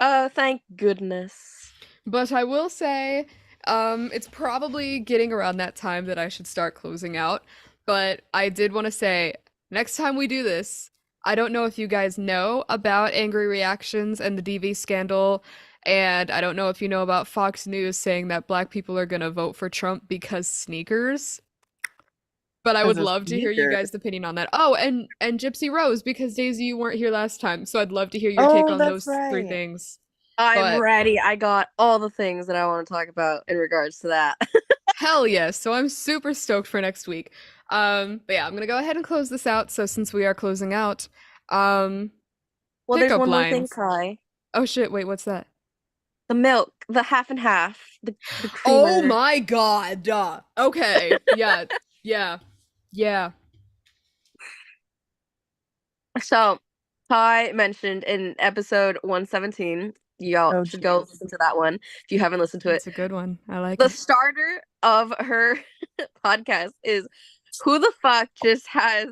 Thank goodness. But I will say, it's probably getting around that time that I should start closing out. But I did want to say, next time we do this, I don't know if you guys know about angry reactions and the DV scandal, and I don't know if you know about Fox News saying that black people are gonna vote for Trump because sneakers. But I As would a love to hear you sneaker. guys' opinion on that. Oh, and Gypsy Rose, because Daisy, you weren't here last time, so I'd love to hear your take Oh, on that's those three right. things. I'm But ready. I got all the things that I want to talk about in regards to that. hell yes. So I'm super stoked for next week. But yeah, I'm gonna go ahead and close this out. So since we are closing out, um, Well, there's pickup one more thing, lines. Kai. Oh shit, wait, what's that? The milk, the half and half, the Oh creamer. my god. Okay. Yeah. Yeah. Yeah. So, Kai mentioned in episode 117, y'all Oh, should go jeez. listen to that one if you haven't listened to it. It's a good one. I like The it. starter of her podcast is who the fuck just has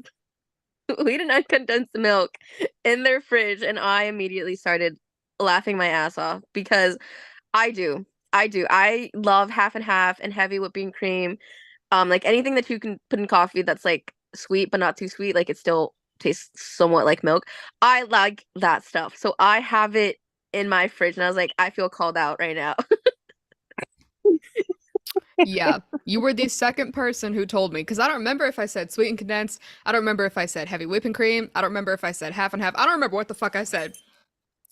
wheat and uncondensed milk in their fridge, and I immediately started laughing my ass off because I do. I do. I love half and half and heavy whipping cream. Like anything that you can put in coffee that's like sweet but not too sweet, like it still tastes somewhat like milk. I like that stuff. So I have it in my fridge and I was like, I feel called out right now. Yeah. You were the second person who told me because I don't remember if I said sweet and condensed. I don't remember if I said heavy whipping cream. I don't remember if I said half and half. I don't remember what the fuck I said.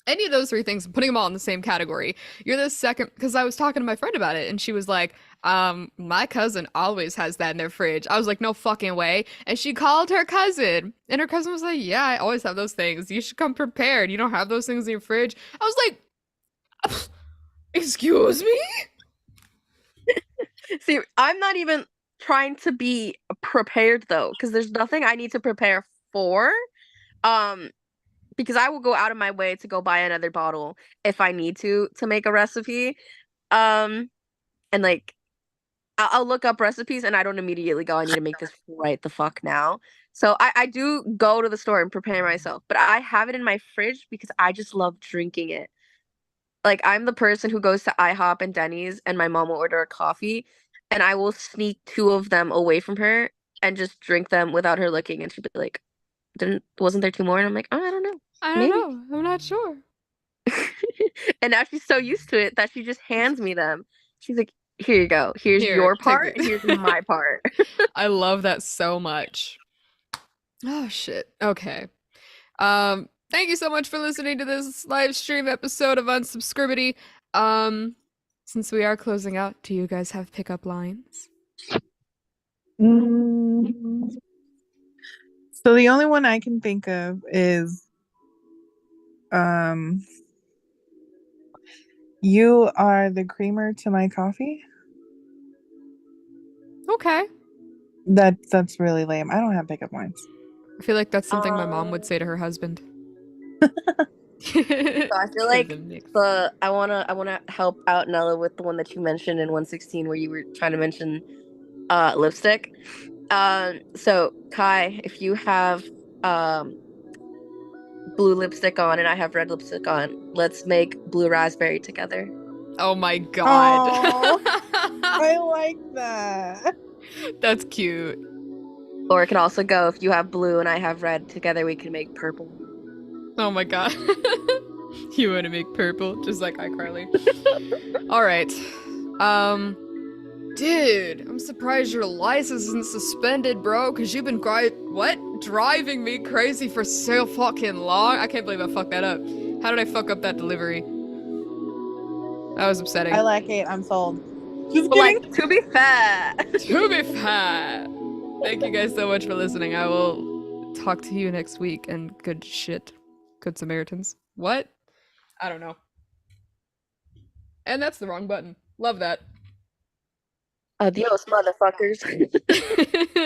any of those three things, putting them all in the same category. You're the second, because I was talking to my friend about it, and she was like, my cousin always has that in their fridge. I was like, no fucking way. And she called her cousin, and her cousin was like, yeah, I always have those things. You should come prepared. You don't have those things in your fridge. I was like, excuse me? See, I'm not even trying to be prepared though, because there's nothing I need to prepare for. Um, because I will go out of my way to go buy another bottle if I need to make a recipe. Um, and like I'll look up recipes and I don't immediately go, I need to make this right the fuck now. So I do go to the store and prepare myself, but I have it in my fridge because I just love drinking it. Like I'm the person who goes to IHOP and Denny's and my mom will order a coffee and I will sneak two of them away from her and just drink them without her looking and she'd be like, "Didn't wasn't there two more?" And I'm like, "Oh, I don't know. I don't Maybe." know. I'm not sure. And now she's so used to it that she just hands me them. She's like, "Here you go. Here's Here, your take part, here's it. my part." I love that so much. Oh shit. Okay. Thank you so much for listening to this live stream episode of Unsubscribity. Um, since we are closing out, do you guys have pickup lines? Mm. So the only one I can think of is um you are the creamer to my coffee. Okay. That's really lame. I don't have pickup lines. I feel like that's something my mom would Um, say to her husband. so I feel Give like them mix. I wanna help out Nella with the one that you mentioned in 116 where you were trying to mention lipstick. So Kai, if you have um blue lipstick on and I have red lipstick on, let's make blue raspberry together. Oh my god. Oh, I like that. That's cute. Or it can also go if you have blue and I have red together, we can make purple. Oh my god. You want to make purple, just like iCarly. All right. Um, dude, I'm surprised your license isn't suspended, bro, because you've been driving me crazy for so fucking long. I can't believe I fucked that up. How did I fuck up that delivery? That was upsetting. I like it. I'm sold. Just But kidding. like, to be fair. To be fair. Thank you guys so much for listening. I will talk to you next week, and good shit. Good Samaritans. What? I don't know. And that's the wrong button. Love that. Adios, motherfuckers.